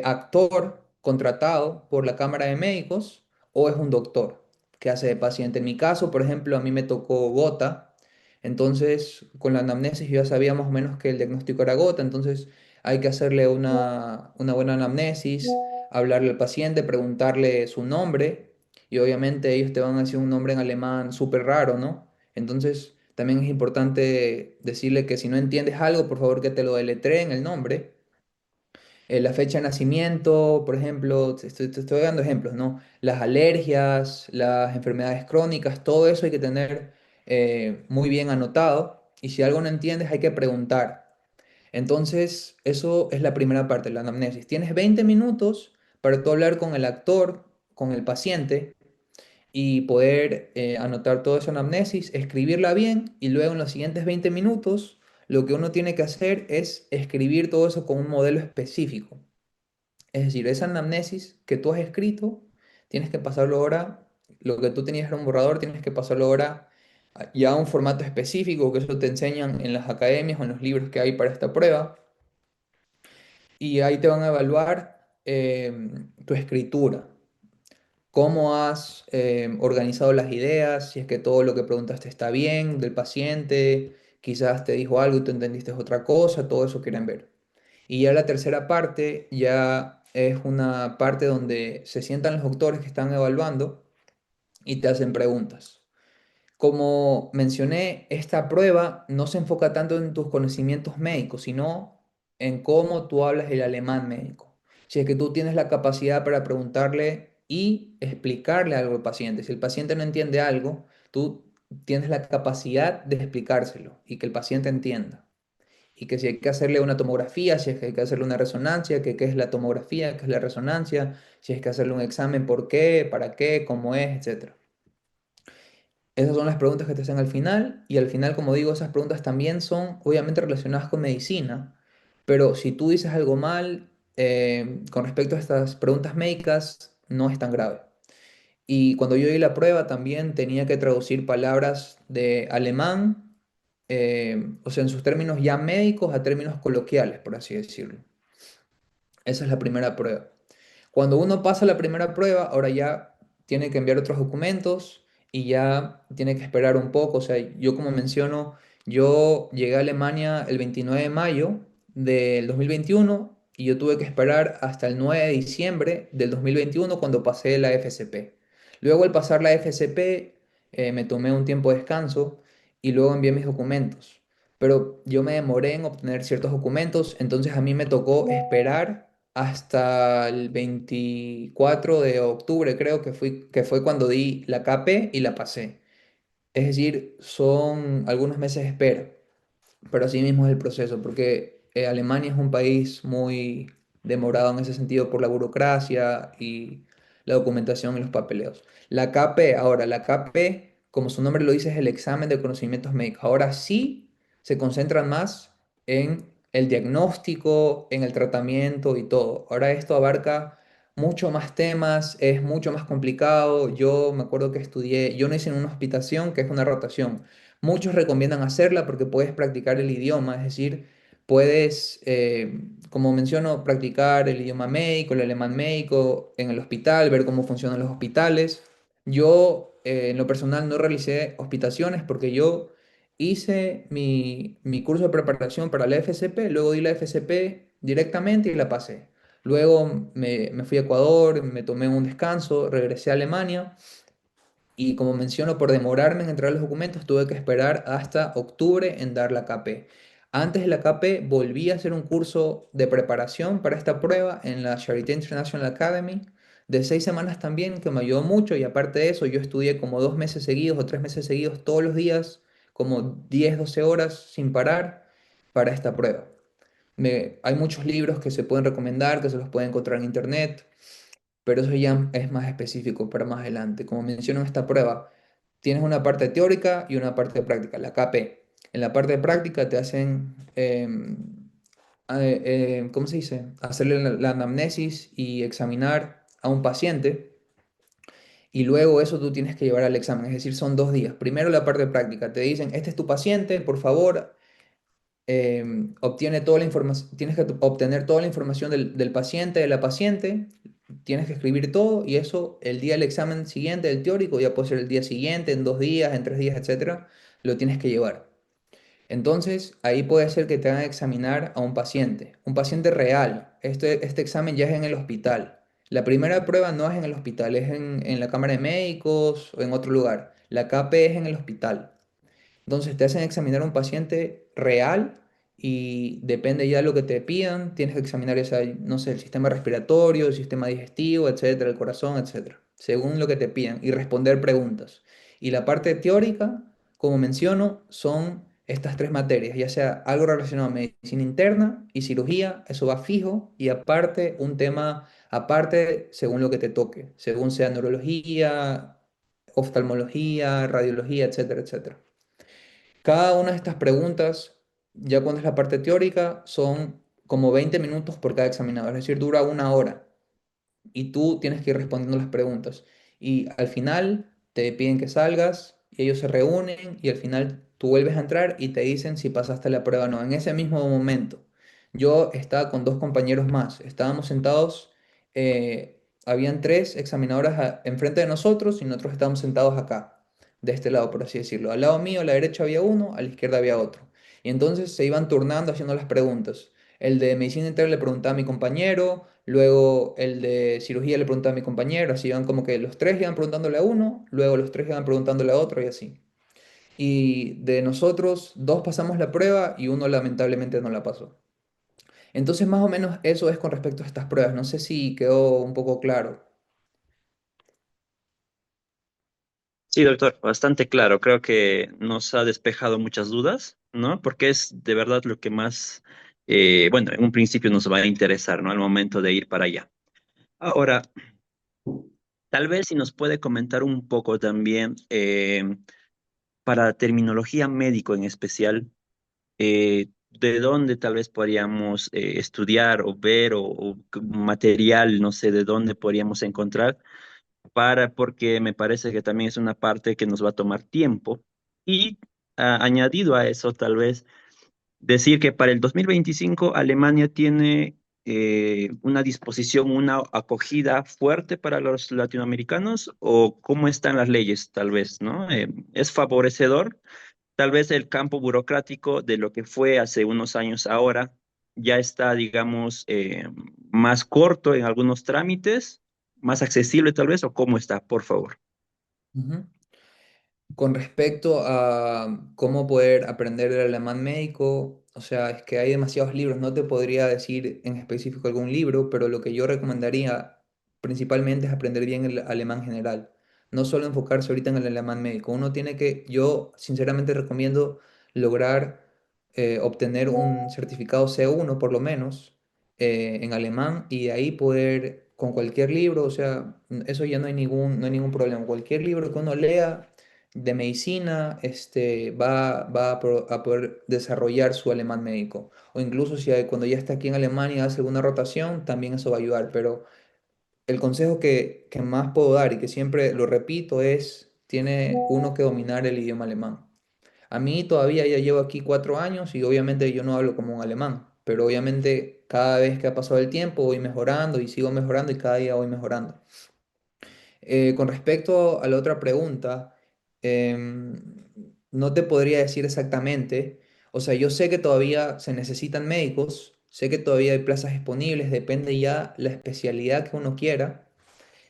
actor contratado por la Cámara de Médicos o es un doctor que hace de paciente. En mi caso, por ejemplo, a mí me tocó gota, entonces con la anamnesis yo ya sabía más o menos que el diagnóstico era gota, entonces hay que hacerle una buena anamnesis, hablarle al paciente, preguntarle su nombre y obviamente ellos te van a decir un nombre en alemán súper raro, ¿no? Entonces, también es importante decirle que si no entiendes algo, por favor que te lo deletreen el nombre. La fecha de nacimiento, por ejemplo, te estoy dando ejemplos, ¿no? Las alergias, las enfermedades crónicas, todo eso hay que tener muy bien anotado. Y si algo no entiendes, hay que preguntar. Entonces, eso es la primera parte, la anamnesis. Tienes 20 minutos para tú hablar con el actor, con el paciente y poder anotar toda esa anamnesis, escribirla bien y luego en los siguientes 20 minutos lo que uno tiene que hacer es escribir todo eso con un modelo específico. Es decir, esa anamnesis que tú has escrito, tienes que pasarlo ahora, lo que tú tenías era un borrador, tienes que pasarlo ahora ya a un formato específico, que eso te enseñan en las academias o en los libros que hay para esta prueba, y ahí te van a evaluar tu escritura, cómo has organizado las ideas, si es que todo lo que preguntaste está bien del paciente, quizás te dijo algo y tú entendiste otra cosa, todo eso quieren ver. Y ya la tercera parte ya es una parte donde se sientan los doctores que están evaluando y te hacen preguntas. Como mencioné, esta prueba no se enfoca tanto en tus conocimientos médicos, sino en cómo tú hablas el alemán médico. Si es que tú tienes la capacidad para preguntarle y explicarle algo al paciente. Si el paciente no entiende algo, tú tienes la capacidad de explicárselo y que el paciente entienda. Y que si hay que hacerle una tomografía, si es que hay que hacerle una resonancia, que qué es la tomografía, qué es la resonancia, si hay que hacerle un examen, por qué, para qué, cómo es, etcétera. Esas son las preguntas que te hacen al final y al final, como digo, esas preguntas también son obviamente relacionadas con medicina, pero si tú dices algo mal con respecto a estas preguntas médicas, no es tan grave. Y cuando yo di la prueba también tenía que traducir palabras de alemán o sea, en sus términos ya médicos a términos coloquiales, por así decirlo. Esa es la primera prueba. Cuando uno pasa la primera prueba, ahora ya tiene que enviar otros documentos y ya tiene que esperar un poco. O sea, yo como menciono, yo llegué a Alemania el 29 de mayo del 2021 y yo tuve que esperar hasta el 9 de diciembre del 2021 cuando pasé la FCP. Luego al pasar la FCP me tomé un tiempo de descanso y luego envié mis documentos. Pero yo me demoré en obtener ciertos documentos, entonces a mí me tocó esperar hasta el 24 de octubre, creo que fue cuando di la KP y la pasé. Es decir, son algunos meses de espera, pero así mismo es el proceso, porque Alemania es un país muy demorado en ese sentido por la burocracia y la documentación y los papeleos. La KP, ahora, la KP, como su nombre lo dice, es el examen de conocimientos médicos. Ahora sí se concentran más en el diagnóstico, en el tratamiento y todo. Ahora esto abarca mucho más temas, es mucho más complicado. Yo me acuerdo que estudié, yo no hice en una hospitación, que es una rotación. Muchos recomiendan hacerla porque puedes practicar el idioma, es decir, puedes, como menciono, practicar el idioma médico, el alemán médico en el hospital, ver cómo funcionan los hospitales. Yo, en lo personal, no realicé hospitaciones porque yo hice mi curso de preparación para la FCP, luego di la FCP directamente y la pasé. Luego me fui a Ecuador, me tomé un descanso, regresé a Alemania y como menciono, por demorarme en entregar los documentos, tuve que esperar hasta octubre en dar la KP. Antes de la KP, volví a hacer un curso de preparación para esta prueba en la Charité International Academy de 6 semanas también, que me ayudó mucho. Y aparte de eso, yo estudié como 2 meses seguidos o 3 meses seguidos todos los días, como 10 12 horas sin parar para esta prueba. Hay muchos libros que se pueden recomendar, que se los pueden encontrar en internet, pero eso ya es más específico para más adelante. Como menciono en esta prueba, tienes una parte teórica y una parte práctica, la KP. En la parte práctica te hacen, ¿cómo se dice? Hacerle la anamnesis y examinar a un paciente y luego eso tú tienes que llevar al examen, es decir, son 2 días. Primero la parte práctica, te dicen, este es tu paciente, por favor, obtiene toda la información, tienes que obtener toda la información del paciente, de la paciente, tienes que escribir todo y eso el día del examen siguiente, del teórico, ya puede ser el día siguiente, en 2 días, en 3 días, etcétera, lo tienes que llevar. Entonces, ahí puede ser que te hagan examinar a un paciente real. Este examen ya es en el hospital. La primera prueba no es en el hospital, es en la cámara de médicos o en otro lugar. La KP es en el hospital. Entonces te hacen examinar a un paciente real y depende ya de lo que te pidan, tienes que examinar esa, no sé, el sistema respiratorio, el sistema digestivo, etcétera, el corazón, etcétera, según lo que te pidan y responder preguntas. Y la parte teórica, como menciono, son estas 3 materias, ya sea algo relacionado a medicina interna y cirugía, eso va fijo, y aparte un tema aparte según lo que te toque, según sea neurología, oftalmología, radiología, etcétera, etcétera. Cada una de estas preguntas, ya cuando es la parte teórica, son como 20 minutos por cada examinador, es decir, dura 1 hora y tú tienes que ir respondiendo las preguntas. Y al final te piden que salgas y ellos se reúnen y al final tú vuelves a entrar y te dicen si pasaste la prueba o no. En ese mismo momento, yo estaba con 2 compañeros más, estábamos sentados, habían 3 examinadoras enfrente de nosotros y nosotros estábamos sentados acá, de este lado, por así decirlo. Al lado mío, a la derecha había uno, a la izquierda había otro. Y entonces se iban turnando haciendo las preguntas. El de medicina interna le preguntaba a mi compañero, luego el de cirugía le preguntaba a mi compañero, así iban como que los tres iban preguntándole a uno, luego los tres iban preguntándole a otro y así. Y de nosotros, 2 pasamos la prueba y uno lamentablemente no la pasó. Entonces, más o menos eso es con respecto a estas pruebas. No sé si quedó un poco claro. Sí, doctor, bastante claro. Creo que nos ha despejado muchas dudas, ¿no? Porque es de verdad lo que más, bueno, en un principio nos va a interesar, ¿no? Al momento de ir para allá. Ahora, tal vez si nos puede comentar un poco también, para terminología médico en especial, de dónde tal vez podríamos estudiar o ver o material, no sé, de dónde podríamos encontrar porque me parece que también es una parte que nos va a tomar tiempo. Y añadido a eso, tal vez, decir que para el 2025 Alemania tiene una disposición, una acogida fuerte para los latinoamericanos, o cómo están las leyes, tal vez, ¿no? ¿Es favorecedor? Tal vez el campo burocrático de lo que fue hace unos años ahora ya está, digamos, más corto en algunos trámites, más accesible tal vez, o cómo está, por favor. Ujú. Con respecto a cómo poder aprender el alemán médico, o sea, es que hay demasiados libros, no te podría decir en específico algún libro, pero lo que yo recomendaría principalmente es aprender bien el alemán general, no solo enfocarse ahorita en el alemán médico. Uno tiene que, yo sinceramente recomiendo lograr obtener un certificado C1 por lo menos en alemán y de ahí poder con cualquier libro, o sea, eso ya no hay ningún problema. Cualquier libro que uno lea de medicina, va a poder desarrollar su alemán médico. O incluso si cuando ya está aquí en Alemania hace alguna rotación, también eso va a ayudar. Pero el consejo que más puedo dar y que siempre lo repito es, tiene uno que dominar el idioma alemán. A mí todavía ya llevo aquí 4 años y obviamente yo no hablo como un alemán, pero obviamente cada vez que ha pasado el tiempo voy mejorando y sigo mejorando y cada día voy mejorando. Con respecto a la otra pregunta, no te podría decir exactamente. O sea, yo sé que todavía se necesitan médicos, sé que todavía hay plazas disponibles, depende ya la especialidad que uno quiera.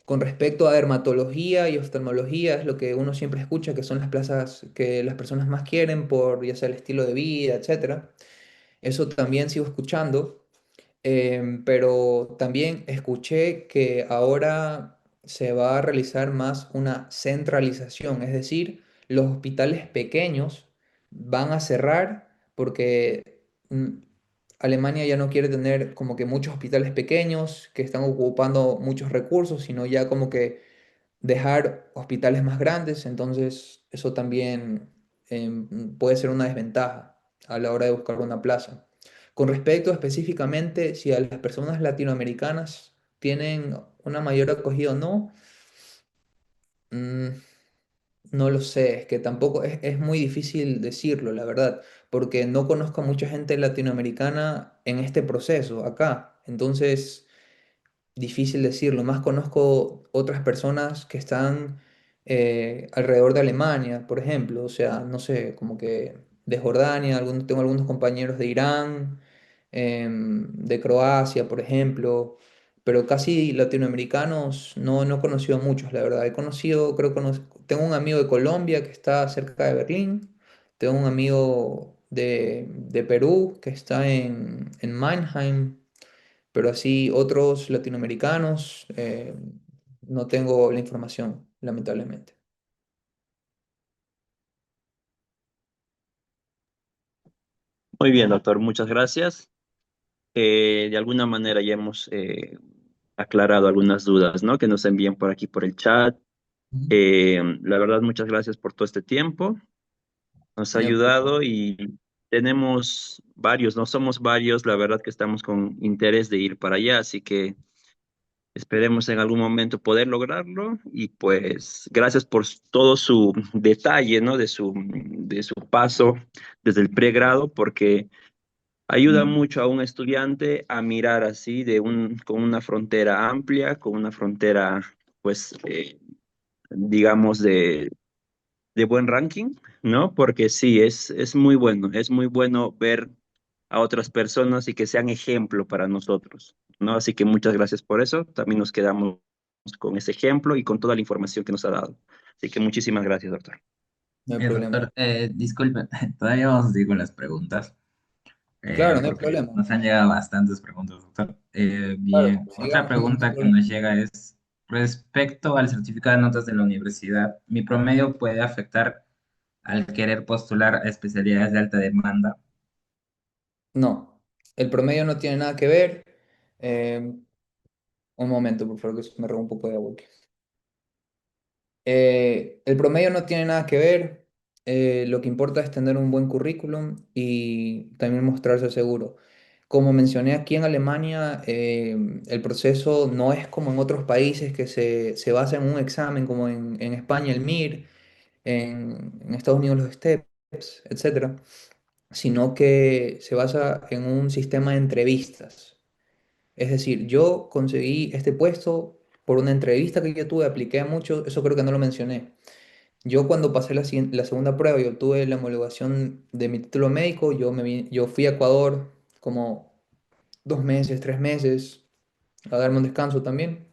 Con respecto a dermatología y oftalmología, es lo que uno siempre escucha, que son las plazas que las personas más quieren por ya sea el estilo de vida, etcétera. Eso también sigo escuchando. Pero también escuché que ahora se va a realizar más una centralización, es decir, los hospitales pequeños van a cerrar porque Alemania ya no quiere tener como que muchos hospitales pequeños que están ocupando muchos recursos, sino ya como que dejar hospitales más grandes, entonces eso también puede ser una desventaja a la hora de buscar una plaza. Con respecto específicamente si a las personas latinoamericanas tienen una mayor acogida o no, mm, no lo sé, es que tampoco es muy difícil decirlo, la verdad, porque no conozco a mucha gente latinoamericana en este proceso acá, entonces difícil decirlo, más conozco otras personas que están alrededor de Alemania, por ejemplo, o sea, no sé, como que de Jordania, tengo algunos compañeros de Irán, de Croacia, por ejemplo, pero casi latinoamericanos no he conocido a muchos, la verdad. He conocido, tengo un amigo de Colombia que está cerca de Berlín, tengo un amigo de Perú que está en Mannheim, pero así otros latinoamericanos, no tengo la información, lamentablemente. Muy bien, doctor, muchas gracias. De alguna manera ya hemos aclarado algunas dudas, ¿no? Que nos envían por aquí por el chat. Ujú. La verdad, muchas gracias por todo este tiempo. Nos ha No hay problema. ayudado y tenemos varios, no somos varios, la verdad que estamos con interés de ir para allá, así que esperemos en algún momento poder lograrlo y pues gracias por todo su detalle, ¿no? De su paso desde el pregrado, porque ayuda mucho a un estudiante a mirar así con una frontera amplia, con una frontera, pues, digamos, de buen ranking, ¿no? Porque sí, es muy bueno ver a otras personas y que sean ejemplo para nosotros, ¿no? Así que muchas gracias por eso. También nos quedamos con ese ejemplo y con toda la información que nos ha dado. Así que muchísimas gracias, doctor. No hay problema. Doctor, disculpe, todavía vamos a seguir con las preguntas, Claro, no hay porque problema. nos han llegado bastantes preguntas, doctor. Claro, Bien, otra sigamos, no hay pregunta que problema. nos llega es, respecto al certificado de notas de la universidad, ¿mi promedio puede afectar al querer postular a especialidades de alta demanda? No, el promedio no tiene nada que ver. Eh, un momento, por favor, que se me robó un poco de agua aquí. El promedio no tiene nada que ver. Lo que importa es tener un buen currículum y también mostrarse seguro. Como mencioné aquí en Alemania, el proceso no es como en otros países que se basa en un examen, como en España el MIR, en Estados Unidos los STEP. etcétera, sino que se basa en un sistema de entrevistas. Es decir, yo conseguí este puesto por una entrevista que yo tuve, apliqué mucho, eso creo que no lo mencioné. Yo cuando pasé la segunda prueba y obtuve la homologación de mi título médico, yo fui a Ecuador como 2 meses, 3 meses, a darme un descanso también,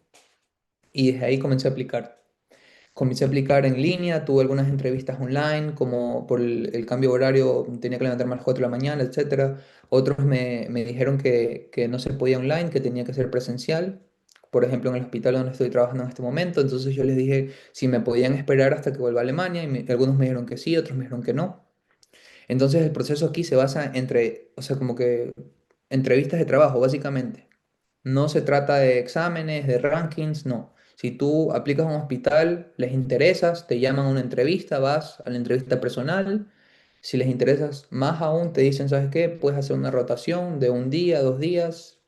y desde ahí comencé a aplicar. Comencé a aplicar en línea, tuve algunas entrevistas online, como por el cambio de horario tenía que levantarme a las 4 de la mañana, etcétera. Otros me dijeron que no se podía online, que tenía que ser presencial. Por ejemplo, en el hospital donde estoy trabajando en este momento. Entonces yo les dije si me podían esperar hasta que vuelva a Alemania y algunos me dijeron que sí, otros me dijeron que no. Entonces el proceso aquí se basa o sea, como que entrevistas de trabajo, básicamente. No se trata de exámenes, de rankings, no. Si tú aplicas a un hospital, les interesas, te llaman a una entrevista, vas a la entrevista personal. Si les interesas más aún, te dicen, ¿sabes qué? Puedes hacer una rotación de un día, 2 días,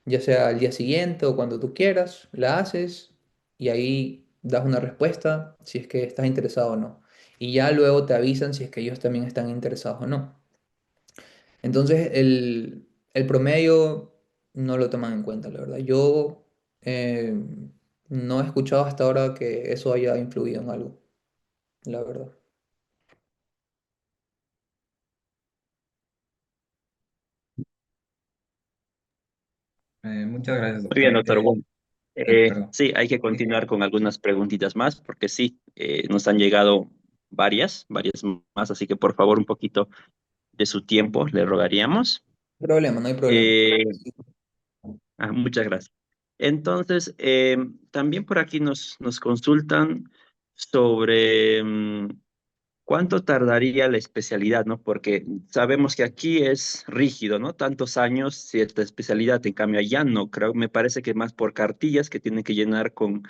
ya sea al día siguiente o cuando tú quieras, la haces y ahí das una respuesta si es que estás interesado o no. Y ya luego te avisan si es que ellos también están interesados o no. Entonces, el promedio no lo toman en cuenta, la verdad. Yo eh, no he escuchado hasta ahora que eso haya influido en algo, la verdad. Muchas gracias, Muy bien, doctor. doctor Wong. Perdón. Sí, hay que continuar con algunas preguntitas más, porque sí, nos han llegado varias más, así que por favor un poquito de su tiempo le rogaríamos. Problema, no hay problema. Eh, Muchas gracias. Entonces, también por aquí nos consultan sobre cuánto tardaría la especialidad, ¿no? Porque sabemos que aquí es rígido, ¿no? Tantos años, cierta especialidad, en cambio allá no, creo, me parece que más por cartillas que tienen que llenar con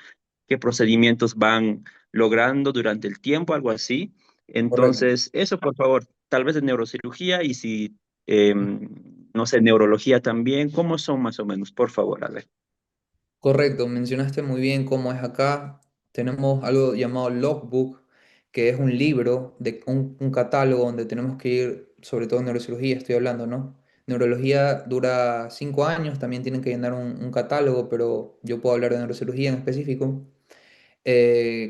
qué procedimientos van logrando durante el tiempo, algo así. Correcto. Entonces, eso por favor, tal vez de neurocirugía y si, no sé, neurología también, ¿cómo son más o menos? Por favor, a ver. Correcto, mencionaste muy bien cómo es acá. Tenemos algo llamado logbook, que es un libro, un catálogo donde tenemos que ir, sobre todo en neurocirugía, estoy hablando, ¿no? Neurología dura 5 años, también tienen que llenar un catálogo, pero yo puedo hablar de neurocirugía en específico.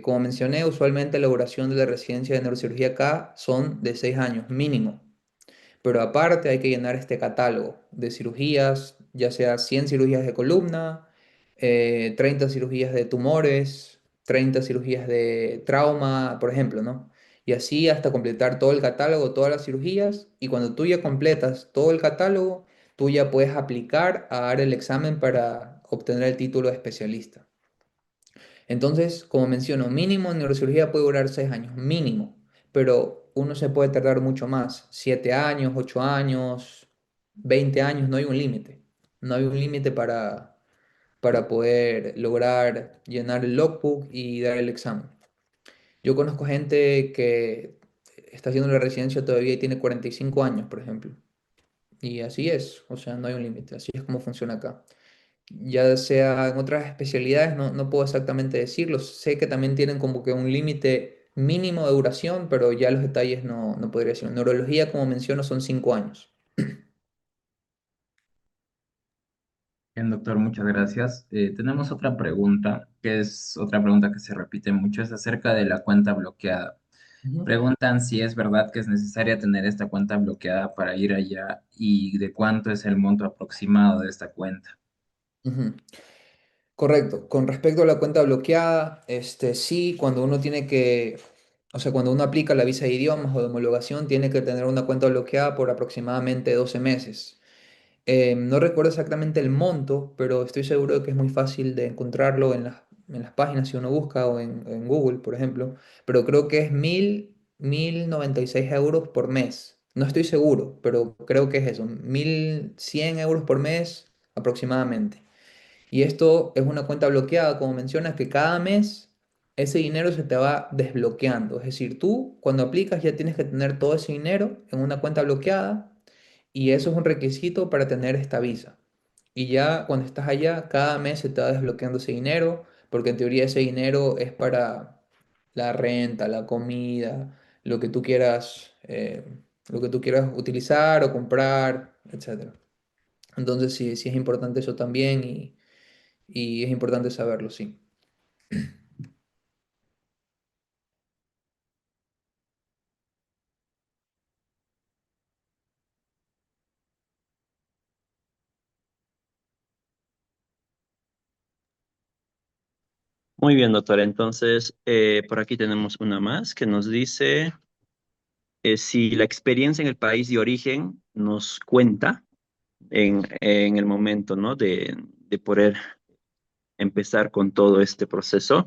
Como mencioné, usualmente la duración de la residencia de neurocirugía acá son de 6 años mínimo. Pero aparte hay que llenar este catálogo de cirugías, ya sea 100 cirugías de columna, 30 cirugías de tumores, 30 cirugías de trauma, por ejemplo, ¿no? Y así hasta completar todo el catálogo, todas las cirugías. Y cuando tú ya completas todo el catálogo, tú ya puedes aplicar a dar el examen para obtener el título de especialista. Entonces, como menciono, mínimo en neurocirugía puede durar 6 años, mínimo, pero uno se puede tardar mucho más, 7 años, 8 años, 20 años, no hay un límite. No hay un límite para poder lograr llenar el logbook y dar el examen. Yo conozco gente que está haciendo la residencia todavía y tiene 45 años, por ejemplo. Y así es, o sea, no hay un límite, así es como funciona acá. Ya sea en otras especialidades, no puedo exactamente decirlo. Sé que también tienen como que un límite mínimo de duración, pero ya los detalles no podría decir. En neurología, como menciono, son 5 años. Bien, doctor, muchas gracias. Tenemos otra pregunta, que es otra pregunta que se repite mucho, es acerca de la cuenta bloqueada. Ujú, Preguntan si es verdad que es necesaria tener esta cuenta bloqueada para ir allá y de cuánto es el monto aproximado de esta cuenta. ujú. Correcto. Con respecto a la cuenta bloqueada, sí, cuando uno tiene que, o sea, cuando uno aplica la visa de idiomas o de homologación, tiene que tener una cuenta bloqueada por aproximadamente 12 meses. No recuerdo exactamente el monto, pero estoy seguro de que es muy fácil de encontrarlo en las páginas si uno busca o en Google, por ejemplo. Pero creo que es 1.096 euros por mes. No estoy seguro, pero creo que es eso, 1.100 euros por mes aproximadamente. Y esto es una cuenta bloqueada, como mencionas, que cada mes ese dinero se te va desbloqueando. Es decir, tú cuando aplicas ya tienes que tener todo ese dinero en una cuenta bloqueada y eso es un requisito para tener esta visa. Y ya cuando estás allá, cada mes se te va desbloqueando ese dinero, porque en teoría ese dinero es para la renta, la comida, lo que tú quieras, lo que tú quieras utilizar o comprar, etcétera. Entonces sí, sí es importante eso también y es importante saberlo, sí. Muy bien, doctora. Entonces, por aquí tenemos una más que nos dice si la experiencia en el país de origen nos cuenta en el momento, ¿no? De poder empezar con todo este proceso.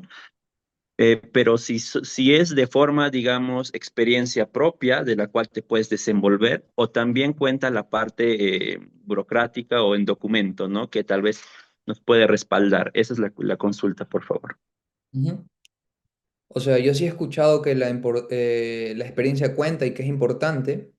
Pero si es de forma, digamos, experiencia propia de la cual te puedes desenvolver, o también cuenta la parte burocrática o en documento, ¿no? Que tal vez nos puede respaldar. Esa es la consulta, por favor. Ujú. O sea, yo sí he escuchado que la experiencia cuenta y que es importante,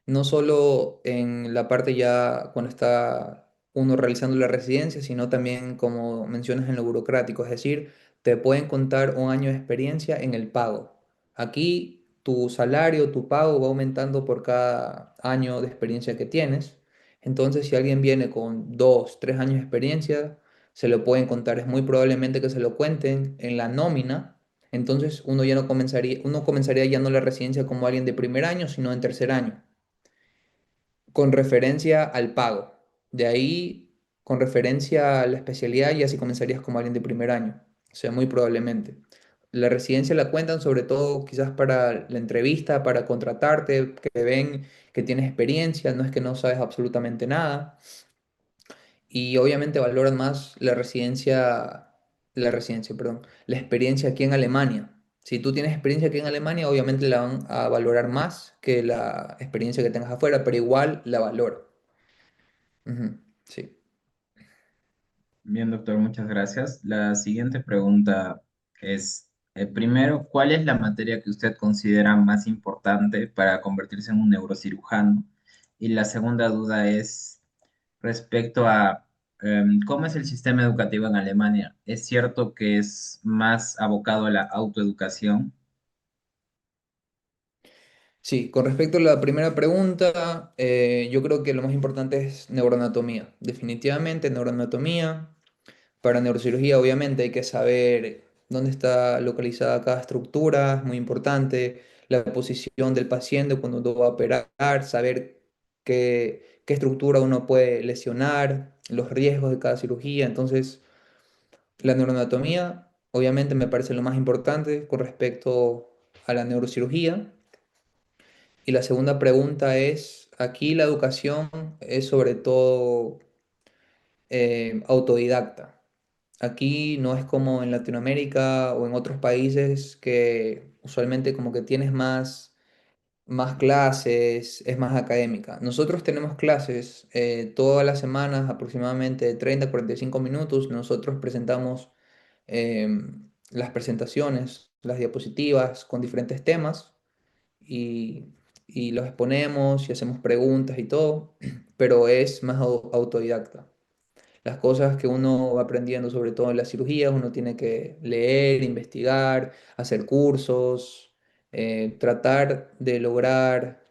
no solo en la parte ya cuando está uno realizando la residencia, sino también, como mencionas, en lo burocrático, es decir, te pueden contar un año de experiencia en el pago. Aquí tu salario, tu pago va aumentando por cada año de experiencia que tienes. Entonces, si alguien viene con 2, 3 años de experiencia, se lo pueden contar. Es muy probablemente que se lo cuenten en la nómina. Entonces, uno comenzaría ya no la residencia como alguien de primer año, sino en tercer año con referencia al pago. De ahí, con referencia a la especialidad, ya si comenzarías como alguien de primer año. O sea, muy probablemente. La residencia la cuentan sobre todo quizás para la entrevista, para contratarte, que ven que tienes experiencia, no es que no sabes absolutamente nada. Y obviamente valoran más perdón, la experiencia aquí en Alemania. Si tú tienes experiencia aquí en Alemania, obviamente la van a valorar más que la experiencia que tengas afuera, pero igual la valoran. Ujú, sí. Bien, doctor, muchas gracias. La siguiente pregunta es, primero, ¿cuál es la materia que usted considera más importante para convertirse en un neurocirujano? Y la segunda duda es respecto a cómo es el sistema educativo en Alemania. ¿Es cierto que es más abocado a la autoeducación? Sí, con respecto a la primera pregunta, yo creo que lo más importante es neuroanatomía. Definitivamente neuroanatomía. Para neurocirugía, obviamente, hay que saber dónde está localizada cada estructura, es muy importante. La posición del paciente cuando uno va a operar, saber qué estructura uno puede lesionar, los riesgos de cada cirugía. Entonces, la neuroanatomía, obviamente, me parece lo más importante con respecto a la neurocirugía. Y la segunda pregunta es, aquí la educación es sobre todo autodidacta. Aquí no es como en Latinoamérica o en otros países que usualmente como que tienes más clases, es más académica. Nosotros tenemos clases todas las semanas, aproximadamente de 30 a 45 minutos. Nosotros presentamos las presentaciones, las diapositivas con diferentes temas y, y los exponemos y hacemos preguntas y todo, pero es más autodidacta. Las cosas que uno va aprendiendo, sobre todo en las cirugías, uno tiene que leer, investigar, hacer cursos, tratar de lograr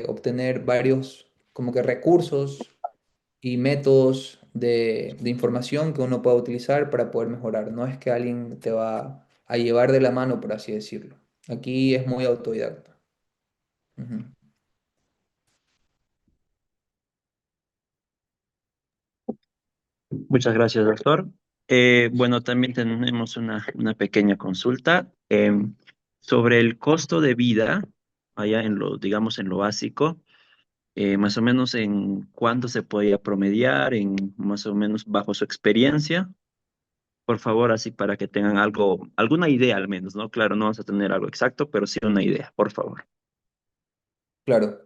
obtener varios como que recursos y métodos de información que uno pueda utilizar para poder mejorar. No es que alguien te va a llevar de la mano, por así decirlo. Aquí es muy autodidacta. Ujú. Muchas gracias, doctor. Bueno, también tenemos una pequeña consulta sobre el costo de vida, allá en lo, digamos, en lo básico, más o menos en cuánto se podía promediar, en más o menos bajo su experiencia. Por favor, así para que tengan algo, alguna idea al menos, ¿no? Claro, no vas a tener algo exacto, pero sí una idea, por favor. Claro,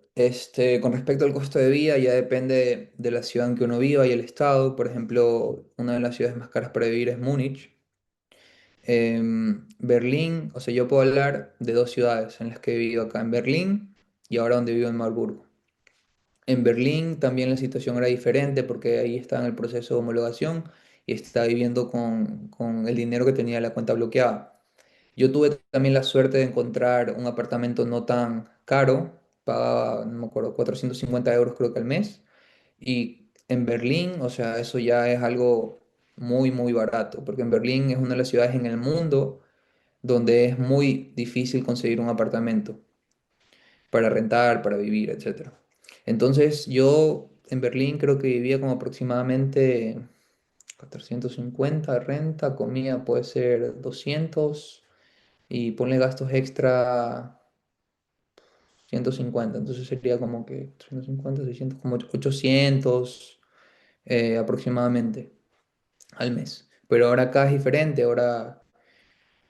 con respecto al costo de vida, ya depende de la ciudad en que uno viva y el estado. Por ejemplo, una de las ciudades más caras para vivir es Múnich. Berlín, o sea, yo puedo hablar de dos ciudades en las que he vivido acá, en Berlín y ahora donde vivo en Marburgo. En Berlín también la situación era diferente porque ahí estaba en el proceso de homologación y estaba viviendo con el dinero que tenía la cuenta bloqueada. Yo tuve también la suerte de encontrar un apartamento no tan caro, pagaba, no me acuerdo, 450 euros creo que al mes, y en Berlín, o sea, eso ya es algo muy, muy barato, porque en Berlín es una de las ciudades en el mundo donde es muy difícil conseguir un apartamento para rentar, para vivir, etcétera. Entonces yo en Berlín creo que vivía como aproximadamente 450 renta, comida puede ser 200 y ponle gastos extra 150, entonces sería como que 350, 600, como 800 aproximadamente al mes. Pero ahora acá es diferente, ahora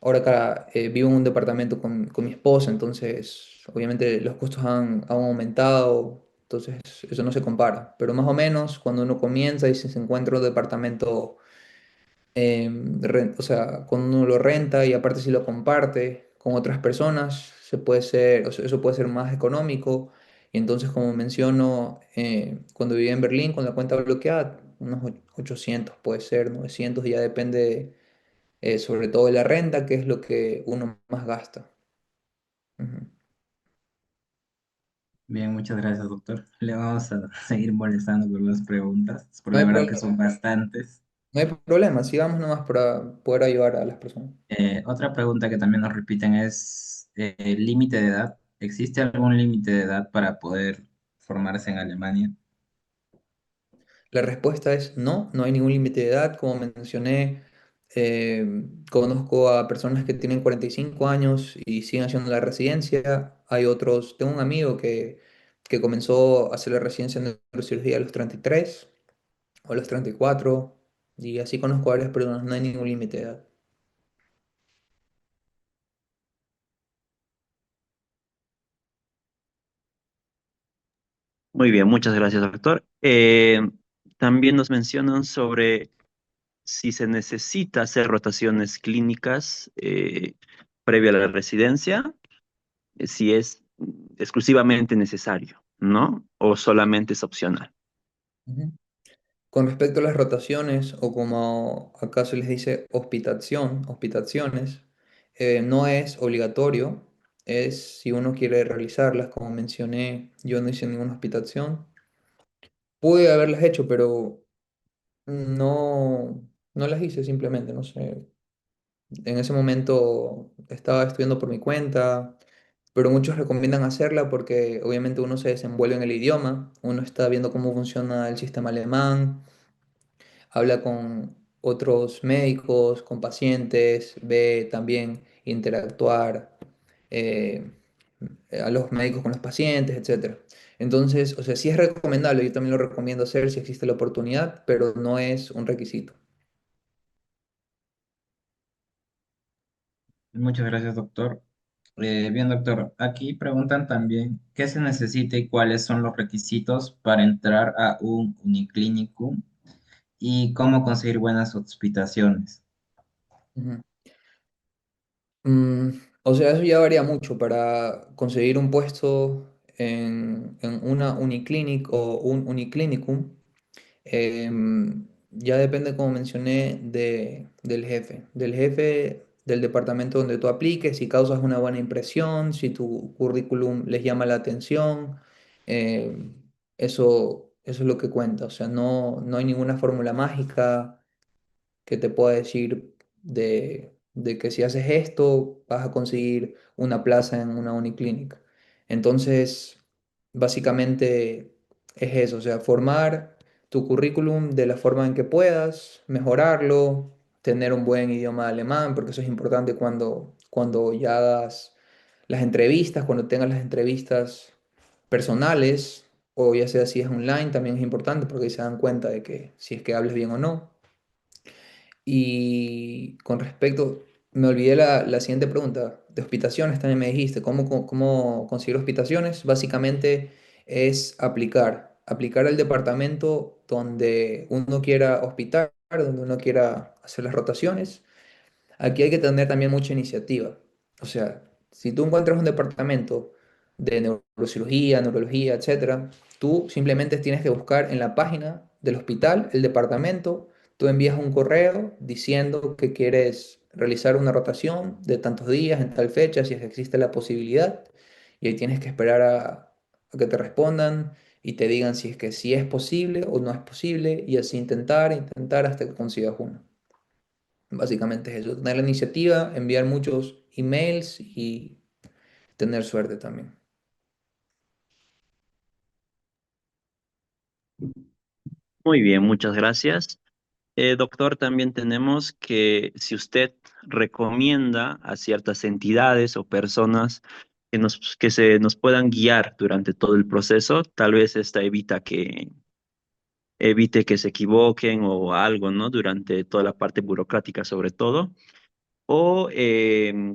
acá vivo en un departamento con mi esposa, entonces obviamente los costos han aumentado, entonces eso no se compara. Pero más o menos cuando uno comienza y se encuentra un departamento, o sea, cuando uno lo renta y aparte si lo comparte con otras personas, se puede ser, o sea, eso puede ser más económico. Y entonces, como menciono, cuando vivía en Berlín con la cuenta bloqueada, unos 800 puede ser, 900, ya depende sobre todo de la renta, que es lo que uno más gasta. Ujú. Bien, muchas gracias, doctor. Le vamos a seguir molestando con las preguntas, porque No la hay verdad que problema, son bastantes. no hay problema, sigamos nomás para poder ayudar a las personas. Otra pregunta que también nos repiten es el límite de edad. ¿Existe algún límite de edad para poder formarse en Alemania? La respuesta es no, no hay ningún límite de edad. Como mencioné, conozco a personas que tienen 45 años y siguen haciendo la residencia. Hay otros, tengo un amigo que comenzó a hacer la residencia en neurocirugía a los 33 o a los 34 y así conozco a varias personas, no hay ningún límite de edad. Muy bien, muchas gracias, doctor. También nos mencionan sobre si se necesita hacer rotaciones clínicas previa a la residencia, si es exclusivamente necesario, ¿no? O solamente es opcional. Ujú. Con respecto a las rotaciones, o como acá se les dice hospitaciones, no es obligatorio, es si uno quiere realizarlas, como mencioné, yo no hice ninguna hospitación. Pude haberlas hecho, pero no las hice simplemente, no sé. En ese momento estaba estudiando por mi cuenta, pero muchos recomiendan hacerla porque obviamente uno se desenvuelve en el idioma, uno está viendo cómo funciona el sistema alemán, habla con otros médicos, con pacientes, ve también interactuar eh, a los médicos con los pacientes, etcétera. Entonces, o sea, sí es recomendable, yo también lo recomiendo hacer si existe la oportunidad, pero no es un requisito. Muchas gracias, doctor. Bien, doctor, aquí preguntan también qué se necesita y cuáles son los requisitos para entrar a un uniclinikum y cómo conseguir buenas hospitaciones. Ujú. Mm, o sea, eso ya varía mucho para conseguir un puesto en una uniclinic o un uniclinicum. Ya depende, como mencioné, del jefe del departamento donde tú apliques, si causas una buena impresión, si tu currículum les llama la atención, em, eso es lo que cuenta. O sea, no hay ninguna fórmula mágica que te pueda decir de que si haces esto vas a conseguir una plaza en una uniclínica. Entonces, básicamente es eso, o sea, formar tu currículum de la forma en que puedas, mejorarlo, tener un buen idioma alemán, porque eso es importante cuando ya hagas las entrevistas, cuando tengas las entrevistas personales, o ya sea si es online, también es importante porque ahí se dan cuenta de que si es que hables bien o no. Y con respecto, me olvidé la siguiente pregunta, de hospitaciones también me dijiste, ¿cómo conseguir hospitaciones? Básicamente es aplicar al departamento donde uno quiera hospitar, donde uno quiera hacer las rotaciones. Aquí hay que tener también mucha iniciativa. O sea, si tú encuentras un departamento de neurocirugía, neurología, etcétera, tú simplemente tienes que buscar en la página del hospital el departamento, tú envías un correo diciendo que quieres realizar una rotación de tantos días en tal fecha, si es que existe la posibilidad, y ahí tienes que esperar a que te respondan y te digan si es que sí es posible o no es posible, y así intentar hasta que consigas uno. Básicamente es eso, tener la iniciativa, enviar muchos emails y tener suerte también. Muy bien, muchas gracias. Doctor, también tenemos que si usted recomienda a ciertas entidades o personas que se nos puedan guiar durante todo el proceso, tal vez esta evite que se equivoquen o algo, ¿no? Durante toda la parte burocrática sobre todo. O,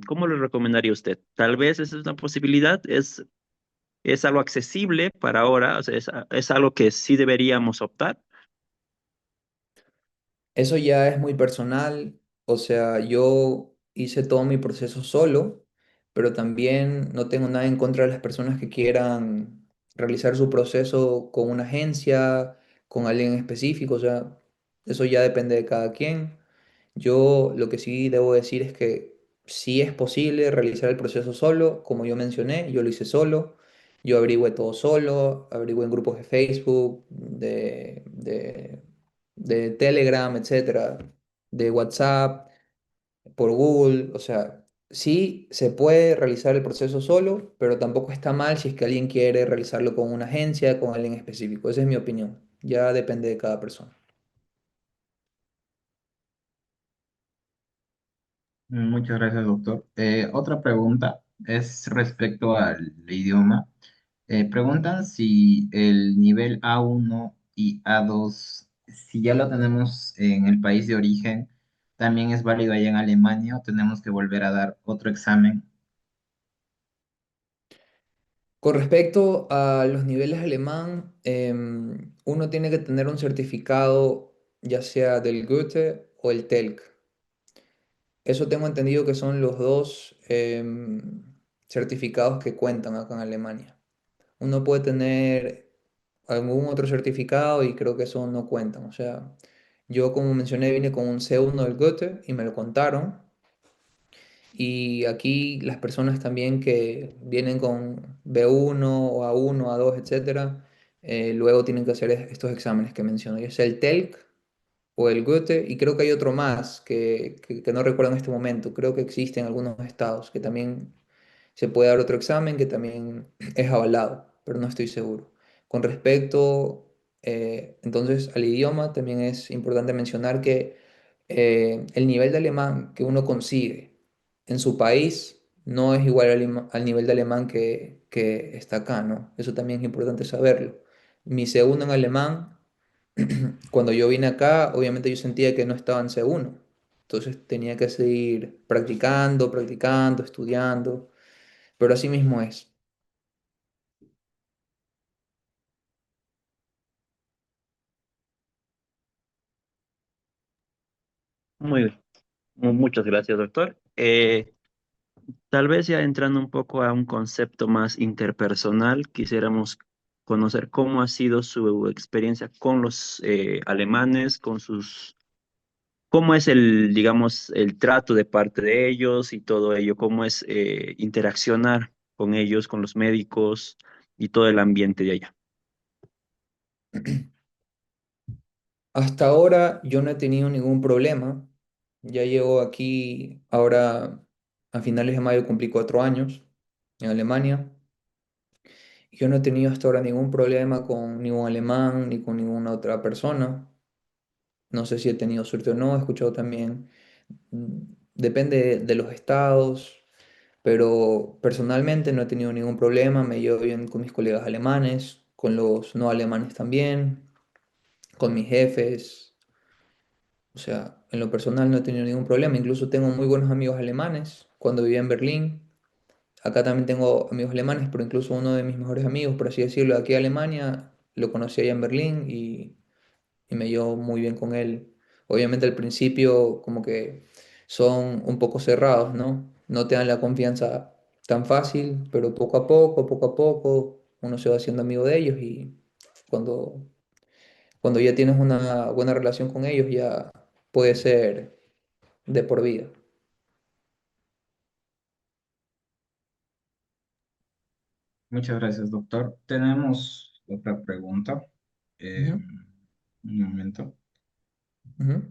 ¿cómo le recomendaría usted? Tal vez esa es una posibilidad, es algo accesible para ahora, o sea, es algo que sí deberíamos optar. Eso ya es muy personal, o sea, yo hice todo mi proceso solo, pero también no tengo nada en contra de las personas que quieran realizar su proceso con una agencia, con alguien específico, o sea, eso ya depende de cada quien. Yo lo que sí debo decir es que sí es posible realizar el proceso solo, como yo mencioné, yo lo hice solo, yo averigüé todo solo, averigüé en grupos de Facebook, de Telegram, etcétera, de WhatsApp, por Google, o sea, sí se puede realizar el proceso solo, pero tampoco está mal si es que alguien quiere realizarlo con una agencia, con alguien específico. Esa es mi opinión, ya depende de cada persona. Muchas gracias, doctor. Otra pregunta es respecto al idioma. Preguntan si el nivel A1 y A2, si ya lo tenemos en el país de origen, también es válido allá en Alemania o tenemos que volver a dar otro examen. Con respecto a los niveles alemán, uno tiene que tener un certificado, ya sea del Goethe o el TELC. Eso tengo entendido que son los dos certificados que cuentan acá en Alemania. Uno puede tener algún otro certificado y creo que eso no cuentan. O sea, yo como mencioné vine con un C1 del Goethe y me lo contaron. Y aquí las personas también que vienen con B1 o A1, A2, etcétera, luego tienen que hacer estos exámenes que menciono, ya sea el TELC o el Goethe, y creo que hay otro más que no recuerdo en este momento. Creo que existe en algunos estados que también se puede dar otro examen que también es avalado, pero no estoy seguro. Con respecto, entonces, al idioma, también es importante mencionar que el nivel de alemán que uno consigue en su país no es igual al nivel de alemán que está acá, ¿no? Eso también es importante saberlo. Mi segundo en alemán, cuando yo vine acá, obviamente yo sentía que no estaba en C1. Entonces tenía que seguir practicando, estudiando, pero así mismo es. Muy bien. Muchas gracias, doctor. Tal vez ya entrando un poco a un concepto más interpersonal, quisiéramos conocer cómo ha sido su experiencia con los alemanes, cómo es el, digamos, el trato de parte de ellos y todo ello, cómo es interaccionar con ellos, con los médicos y todo el ambiente de allá. Hasta ahora yo no he tenido ningún problema. Ya llevo aquí, ahora a finales de mayo cumplí 4 años en Alemania. Yo no he tenido hasta ahora ningún problema con ningún alemán ni con ninguna otra persona. No sé si he tenido suerte o no, he escuchado también, mm, depende de los estados, pero personalmente no he tenido ningún problema, me llevo bien con mis colegas alemanes, con los no alemanes también, con mis jefes. O sea, en lo personal no he tenido ningún problema. Incluso tengo muy buenos amigos alemanes cuando vivía en Berlín. Acá también tengo amigos alemanes, pero incluso uno de mis mejores amigos, por así decirlo, de aquí a Alemania, lo conocí allá en Berlín y me llevo muy bien con él. Obviamente al principio como que son un poco cerrados, ¿no? No te dan la confianza tan fácil, pero poco a poco, uno se va haciendo amigo de ellos y cuando, cuando ya tienes una buena relación con ellos ya puede ser de por vida. Muchas gracias, doctor. Tenemos otra pregunta. Eh, Ujú, un momento. ujú.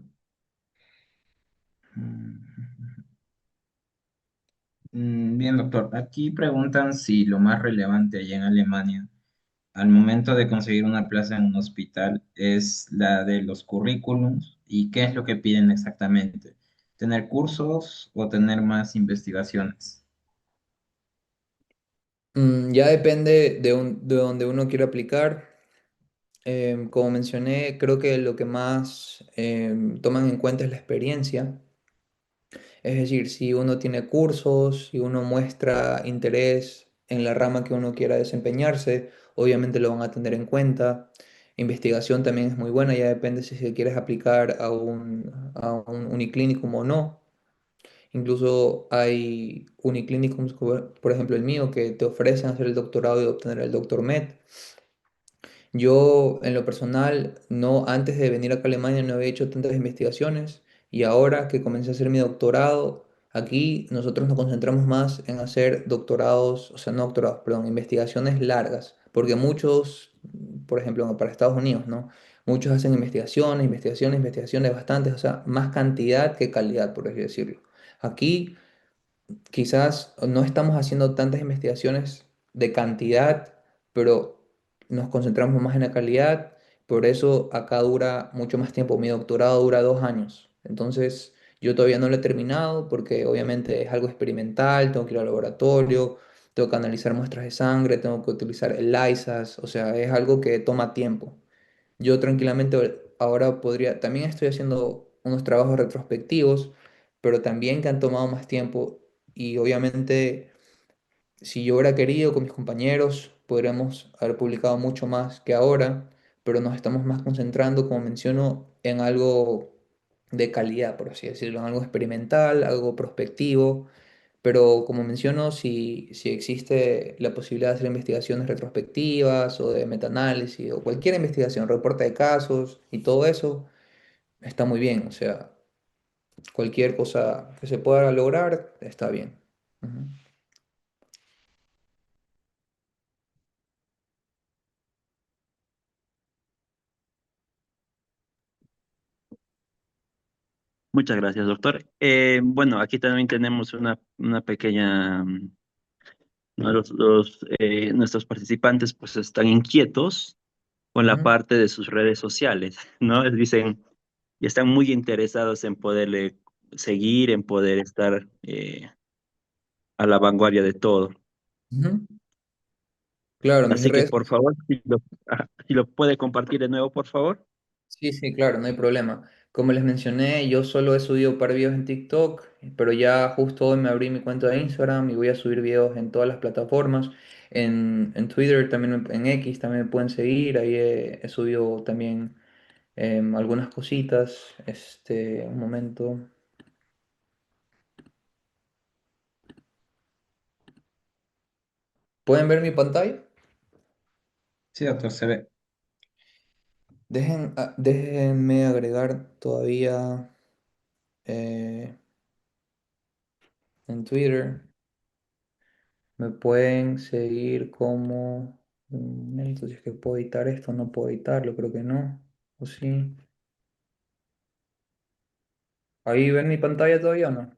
Bien, doctor. Aquí preguntan si lo más relevante allá en Alemania al momento de conseguir una plaza en un hospital es la de los currículums y qué es lo que piden exactamente. ¿Tener cursos o tener más investigaciones? Ya depende de donde uno quiera aplicar. Como mencioné, creo que lo que más toman en cuenta es la experiencia. Es decir, si uno tiene cursos, si uno muestra interés en la rama que uno quiera desempeñarse, obviamente lo van a tener en cuenta. Investigación también es muy buena, ya depende si se quieres aplicar a un uniclinikum o no. Incluso hay uniclínicums, por ejemplo el mío, que te ofrecen hacer el doctorado y obtener el doctor med. Yo, en lo personal, no, antes de venir acá a Alemania no había hecho tantas investigaciones y ahora que comencé a hacer mi doctorado, aquí nosotros nos concentramos más en hacer doctorados, o sea, no doctorados, perdón, investigaciones largas, porque muchos, por ejemplo, para Estados Unidos, ¿no? Muchos hacen investigaciones, investigaciones, investigaciones bastantes, o sea, más cantidad que calidad, por así decirlo. Aquí quizás no estamos haciendo tantas investigaciones de cantidad, pero nos concentramos más en la calidad. Por eso acá dura mucho más tiempo. Mi doctorado dura 2 años. Entonces, yo todavía no lo he terminado porque obviamente es algo experimental. Tengo que ir al laboratorio, tengo que analizar muestras de sangre, tengo que utilizar el ELISAs. O sea, es algo que toma tiempo. Yo tranquilamente ahora podría, también estoy haciendo unos trabajos retrospectivos, pero también que han tomado más tiempo y obviamente si yo hubiera querido con mis compañeros podríamos haber publicado mucho más que ahora, pero nos estamos más concentrando, como menciono, en algo de calidad, por así decirlo, en algo experimental, algo prospectivo. Pero como menciono, si existe la posibilidad de hacer investigaciones retrospectivas o de metaanálisis o cualquier investigación, reporte de casos y todo eso, está muy bien. O sea, cualquier cosa que se pueda lograr está bien. Ujú. Muchas gracias, doctor. Bueno, aquí también tenemos una pequeña, ¿no? Nuestros participantes pues están inquietos con la Ujú. parte de sus redes sociales, ¿no? Dicen, y están muy interesados en poderle seguir, en poder estar a la vanguardia de todo. Ujú. Claro, mis Así que, redes. por favor, si lo puede compartir de nuevo, por favor. Sí, sí, claro, no hay problema. Como les mencioné, yo solo he subido un par de videos en TikTok, pero ya justo hoy me abrí mi cuenta de Instagram y voy a subir videos en todas las plataformas. En Twitter, también en X también me pueden seguir. Ahí he subido también algunas cositas. Un momento. ¿Pueden ver mi pantalla? Sí, doctor, se ve. Déjenme agregar todavía eh, en Twitter. Me pueden seguir como... Un momento, si es que puedo editar esto, no puedo editarlo, creo que no. ¿O sí? ¿Ahí ven mi pantalla todavía o no?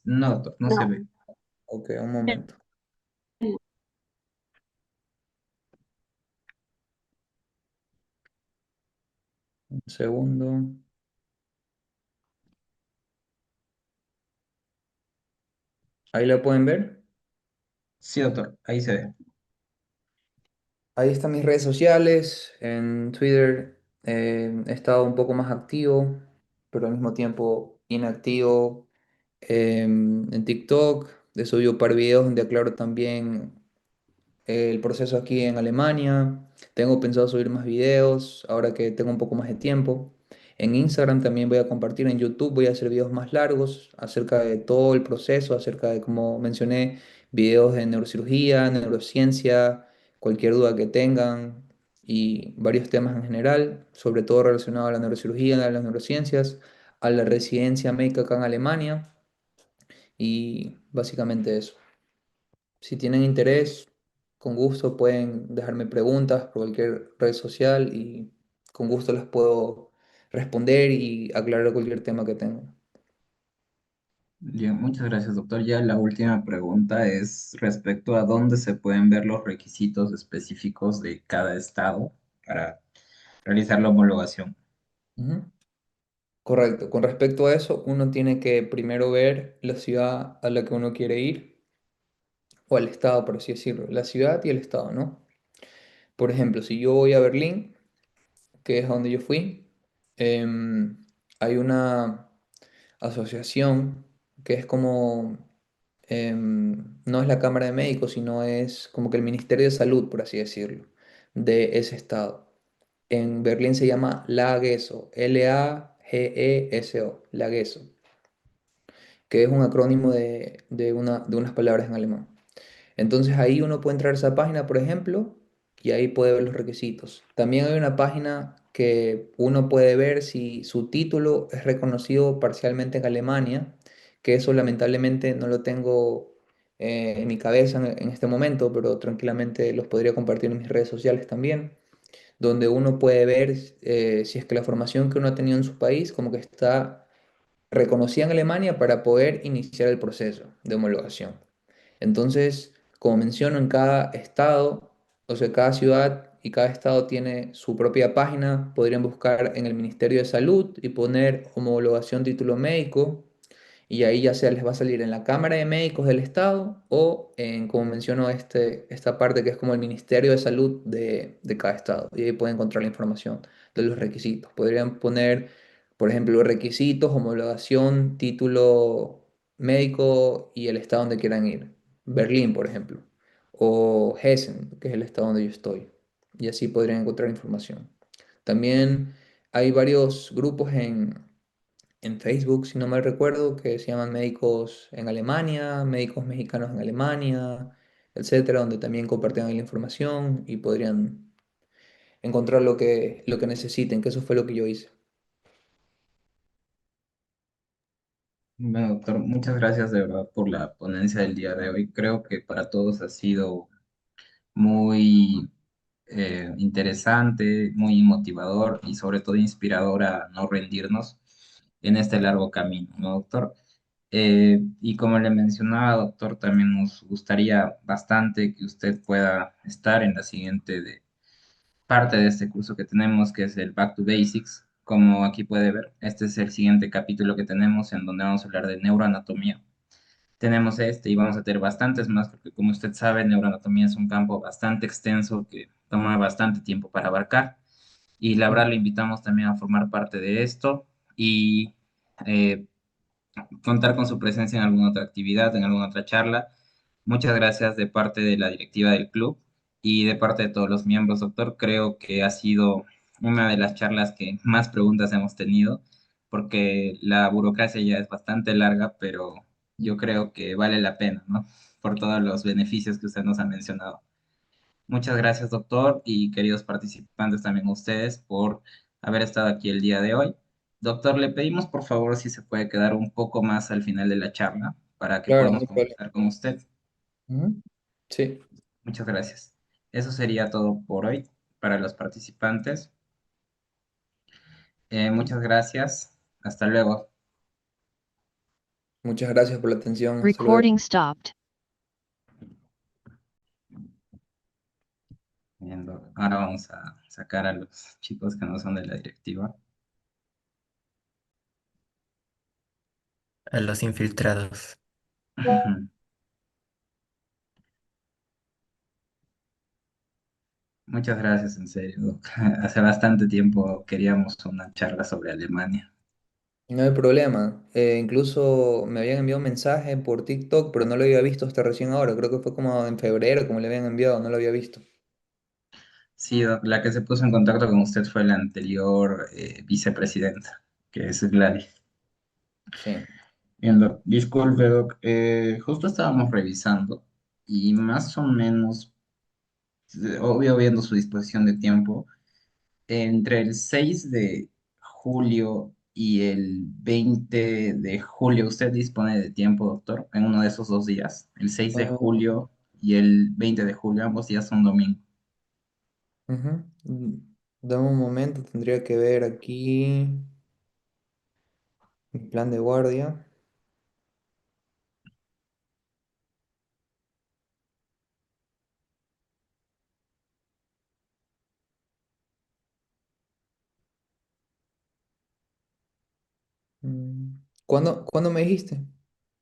No, doctor, no se ve. Ok, un momento. Un segundo. ¿Ahí la pueden ver? Sí, doctor, ahí se ve. Ahí están mis redes sociales. En Twitter he estado un poco más activo, pero al mismo tiempo inactivo. En TikTok he subido un par de videos donde aclaro también el proceso aquí en Alemania. Tengo pensado subir más videos ahora que tengo un poco más de tiempo. En Instagram también voy a compartir, en YouTube voy a hacer videos más largos acerca de todo el proceso, acerca de, como mencioné, videos de neurocirugía, neurociencia, cualquier duda que tengan y varios temas en general, sobre todo relacionado a la neurocirugía, a las neurociencias, a la residencia médica acá en Alemania Y básicamente eso. Si tienen interés, con gusto pueden dejarme preguntas por cualquier red social y con gusto las puedo responder y aclarar cualquier tema que tengan. Bien, muchas gracias, doctor. Ya la última pregunta es respecto a dónde se pueden ver los requisitos específicos de cada estado para realizar la homologación. Ujú. Correcto. Con respecto a eso, uno tiene que primero ver la ciudad a la que uno quiere ir, o al estado, por así decirlo, la ciudad y el estado, ¿no? Por ejemplo, si yo voy a Berlín, que es a donde yo fui, em, hay una asociación que es como, no es la Cámara de Médicos, sino es como que el Ministerio de Salud, por así decirlo, de ese estado. En Berlín se llama LAGESO, LAGESO, LAGESO, que es un acrónimo de unas palabras en alemán. Entonces ahí uno puede entrar a esa página, por ejemplo, y ahí puede ver los requisitos. También hay una página que uno puede ver si su título es reconocido parcialmente en Alemania, que eso lamentablemente no lo tengo en mi cabeza en este momento, pero tranquilamente los podría compartir en mis redes sociales también, donde uno puede ver si es que la formación que uno ha tenido en su país como que está reconocida en Alemania para poder iniciar el proceso de homologación. Entonces, como menciono, en cada estado, o sea, cada ciudad y cada estado tiene su propia página. Podrían buscar en el Ministerio de Salud y poner homologación título médico. Y ahí ya sea les va a salir en la Cámara de Médicos del Estado o en, como menciono, esta parte que es como el Ministerio de Salud de cada estado. Y ahí pueden encontrar la información de los requisitos. Podrían poner, por ejemplo, los requisitos, homologación, título médico y el estado donde quieran ir. Berlín, por ejemplo, o Hessen, que es el estado donde yo estoy. Y así podrían encontrar información. También hay varios grupos en Facebook, si no mal recuerdo, que se llaman Médicos en Alemania, Médicos Mexicanos en Alemania, etcétera, donde también comparten ahí la información y podrían encontrar lo que necesiten, que eso fue lo que yo hice. Bueno, doctor, muchas gracias de verdad por la ponencia del día de hoy. Creo que para todos ha sido muy interesante, muy motivador y sobre todo inspirador a no rendirnos en este largo camino, ¿no, doctor? Y como le mencionaba, doctor, también nos gustaría bastante que usted pueda estar en la siguiente parte de este curso que tenemos, que es el Back to Basics. Como aquí puede ver, este es el siguiente capítulo que tenemos en donde vamos a hablar de neuroanatomía. Tenemos este y vamos a tener bastantes más, porque como usted sabe, neuroanatomía es un campo bastante extenso que toma bastante tiempo para abarcar. Y la verdad, le invitamos también a formar parte de esto y eh, contar con su presencia en alguna otra actividad, en alguna otra charla. Muchas gracias de parte de la directiva del club y de parte de todos los miembros, doctor. Creo que ha sido una de las charlas que más preguntas hemos tenido, porque la burocracia ya es bastante larga, pero yo creo que vale la pena, ¿no? Por todos los beneficios que usted nos ha mencionado. Muchas gracias, doctor, y queridos participantes también ustedes por haber estado aquí el día de hoy. Doctor, le pedimos por favor si se puede quedar un poco más al final de la charla para que Claro, no podamos hay problema. conversar con usted. Ujú. Sí, Muchas gracias. Eso sería todo por hoy para los participantes. Muchas gracias. Hasta luego. muchas gracias por la atención. Hasta luego. Recording stopped. Ahora vamos a sacar a los chicos que no son de la directiva. A los infiltrados. Muchas gracias, en serio, Doc. Hace bastante tiempo queríamos una charla sobre Alemania. No hay problema. Incluso me habían enviado un mensaje por TikTok, pero no lo había visto hasta recién ahora. Creo que fue como en febrero, como le habían enviado, no lo había visto. Sí, Doc, la que se puso en contacto con usted fue la anterior vicepresidenta, que es Gladys. Sí. Bien, Doc, disculpe, Doc. Justo estábamos revisando y más o menos, obvio viendo su disposición de tiempo, entre el 6 de julio y el 20 de julio. ¿Usted dispone de tiempo, doctor, en uno de esos 2 días? El 6 de Ah, julio y el 20 de julio, ambos días son domingo. ujú. Dame un momento, tendría que ver aquí mi plan de guardia. Mm, ¿Cuándo me dijiste?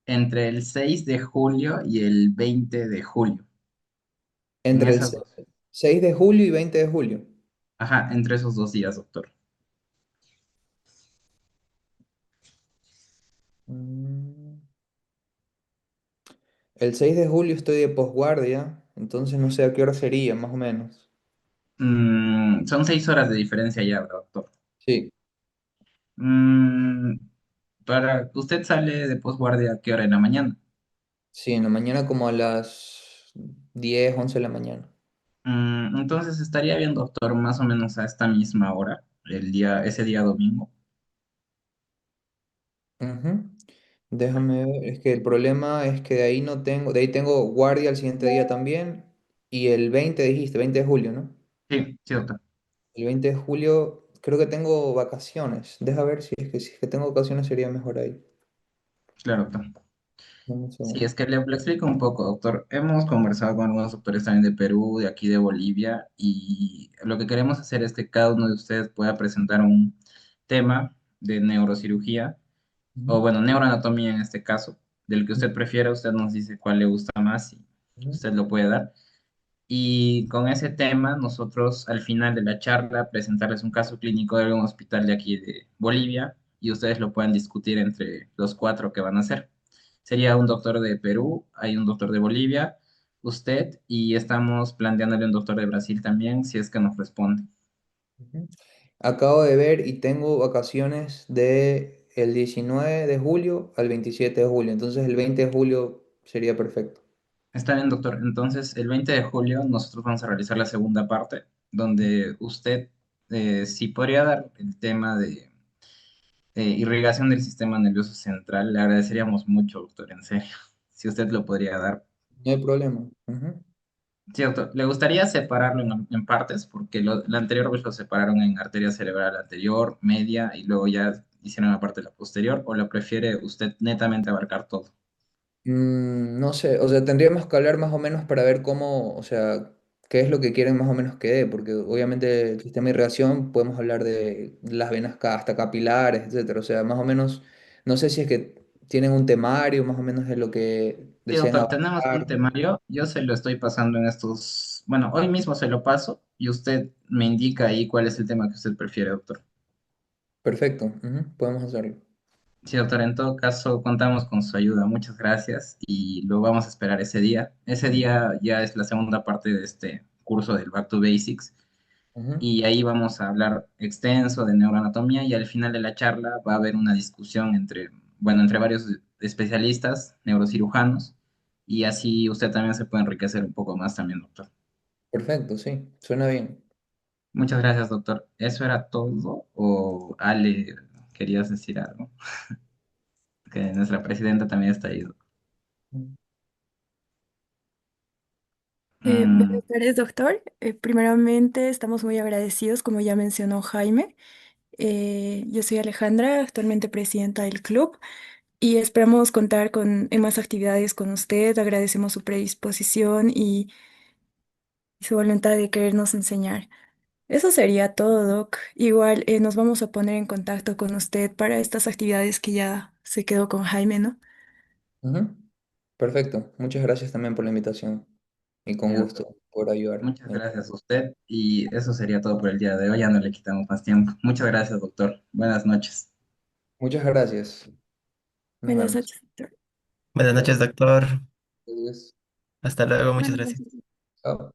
Entre el 6 de julio y el 20 de julio. En Entre el esas dos. 6 de julio y 20 de julio. Ajá, entre esos 2 días, doctor. Mm, El 6 de julio estoy de posguardia, entonces no sé a qué hora sería, más o menos. Son 6 horas de diferencia ya, doctor. Sí, Mm, usted sale de posguardia, ¿a qué hora? ¿En la mañana? sí, en la mañana como a las 10 11 de la mañana. Entonces estaría bien, doctor, más o menos a esta misma hora, ese día domingo. Ujú. Déjame ver, es que el problema es que de ahí no tengo, de ahí tengo guardia el siguiente día también, y el 20 dijiste, 20 de julio, ¿no? Sí, sí, doctor. El 20 de julio creo que tengo vacaciones. Deja ver si es que tengo vacaciones sería mejor ahí. Claro, doctor. Dame un Sí, segundo. es que le explico un poco, doctor. Hemos conversado con algunos doctores también de Perú, de aquí de Bolivia, y lo que queremos hacer es que cada uno de ustedes pueda presentar un tema de neurocirugía, o Ujú, bueno, neuroanatomía en este caso, del que usted prefiera, usted nos dice cuál le gusta más y ujú, usted lo puede dar. Y con ese tema, nosotros al final de la charla presentarles un caso clínico de algún hospital de aquí de Bolivia y ustedes lo puedan discutir entre los cuatro que van a hacer. Sería un doctor de Perú, hay un doctor de Bolivia, usted, y estamos planteándole un doctor de Brasil también, si es que nos responde. ujú. Acabo de ver y tengo vacaciones de el 19 de julio al 27 de julio, entonces el 20 de julio sería perfecto. Está bien, doctor. Entonces, el 20 de julio nosotros vamos a realizar la segunda parte, donde usted sí podría dar el tema de irrigación del sistema nervioso central. Le agradeceríamos mucho, doctor, en serio, si usted lo podría dar. No hay problema. Ujú, Sí, doctor, ¿le gustaría separarlo en partes? Porque la anterior vez lo separaron en arteria cerebral anterior, media, y luego ya hicieron la parte de la posterior, ¿o lo prefiere usted netamente abarcar todo? No sé, o sea, tendríamos que hablar más o menos para ver cómo, o sea, qué es lo que quieren más o menos que dé, porque obviamente el sistema de irrigación podemos hablar de las venas hasta capilares, etcétera, o sea, más o menos, no sé si es que tienen un temario más o menos de lo que Sí, desean doctor, tenemos un abarcar. temario. Yo se lo estoy pasando en estos, bueno, hoy mismo se lo paso y usted me indica ahí cuál es el tema que usted prefiere, doctor. Perfecto, ujú, podemos hacerlo. Sí, doctor, en todo caso contamos con su ayuda. Muchas gracias y lo vamos a esperar ese día. Ese día ya es la segunda parte de este curso del Back to Basics Ujú, y ahí vamos a hablar extenso de neuroanatomía y al final de la charla va a haber una discusión entre, bueno, entre varios especialistas, neurocirujanos y así usted también se puede enriquecer un poco más también, doctor. perfecto, sí, suena bien. Muchas gracias, doctor. ¿Eso era todo o Ale, querías decir algo? Que nuestra presidenta también está ahí. Mm. Mm, Buenas tardes, doctor. Primeramente, estamos muy agradecidos, como ya mencionó Jaime. Yo soy Alejandra, actualmente presidenta del club, y esperamos contar en más actividades con usted. Agradecemos su predisposición y su voluntad de querernos enseñar. Eso sería todo, Doc. Igual nos vamos a poner en contacto con usted para estas actividades que ya se quedó con Jaime, ¿no? Ujú, perfecto, muchas gracias también por la invitación y sí, con doctor. gusto por ayudar. Muchas gracias a usted y eso sería todo por el día de hoy. Ya no le quitamos más tiempo. Muchas gracias, doctor. Buenas noches. Muchas gracias. Nos Buenas vemos. noches, doctor. Buenas Chao. noches, doctor. Adiós. Hasta luego, muchas Buenas gracias. noches. Chao.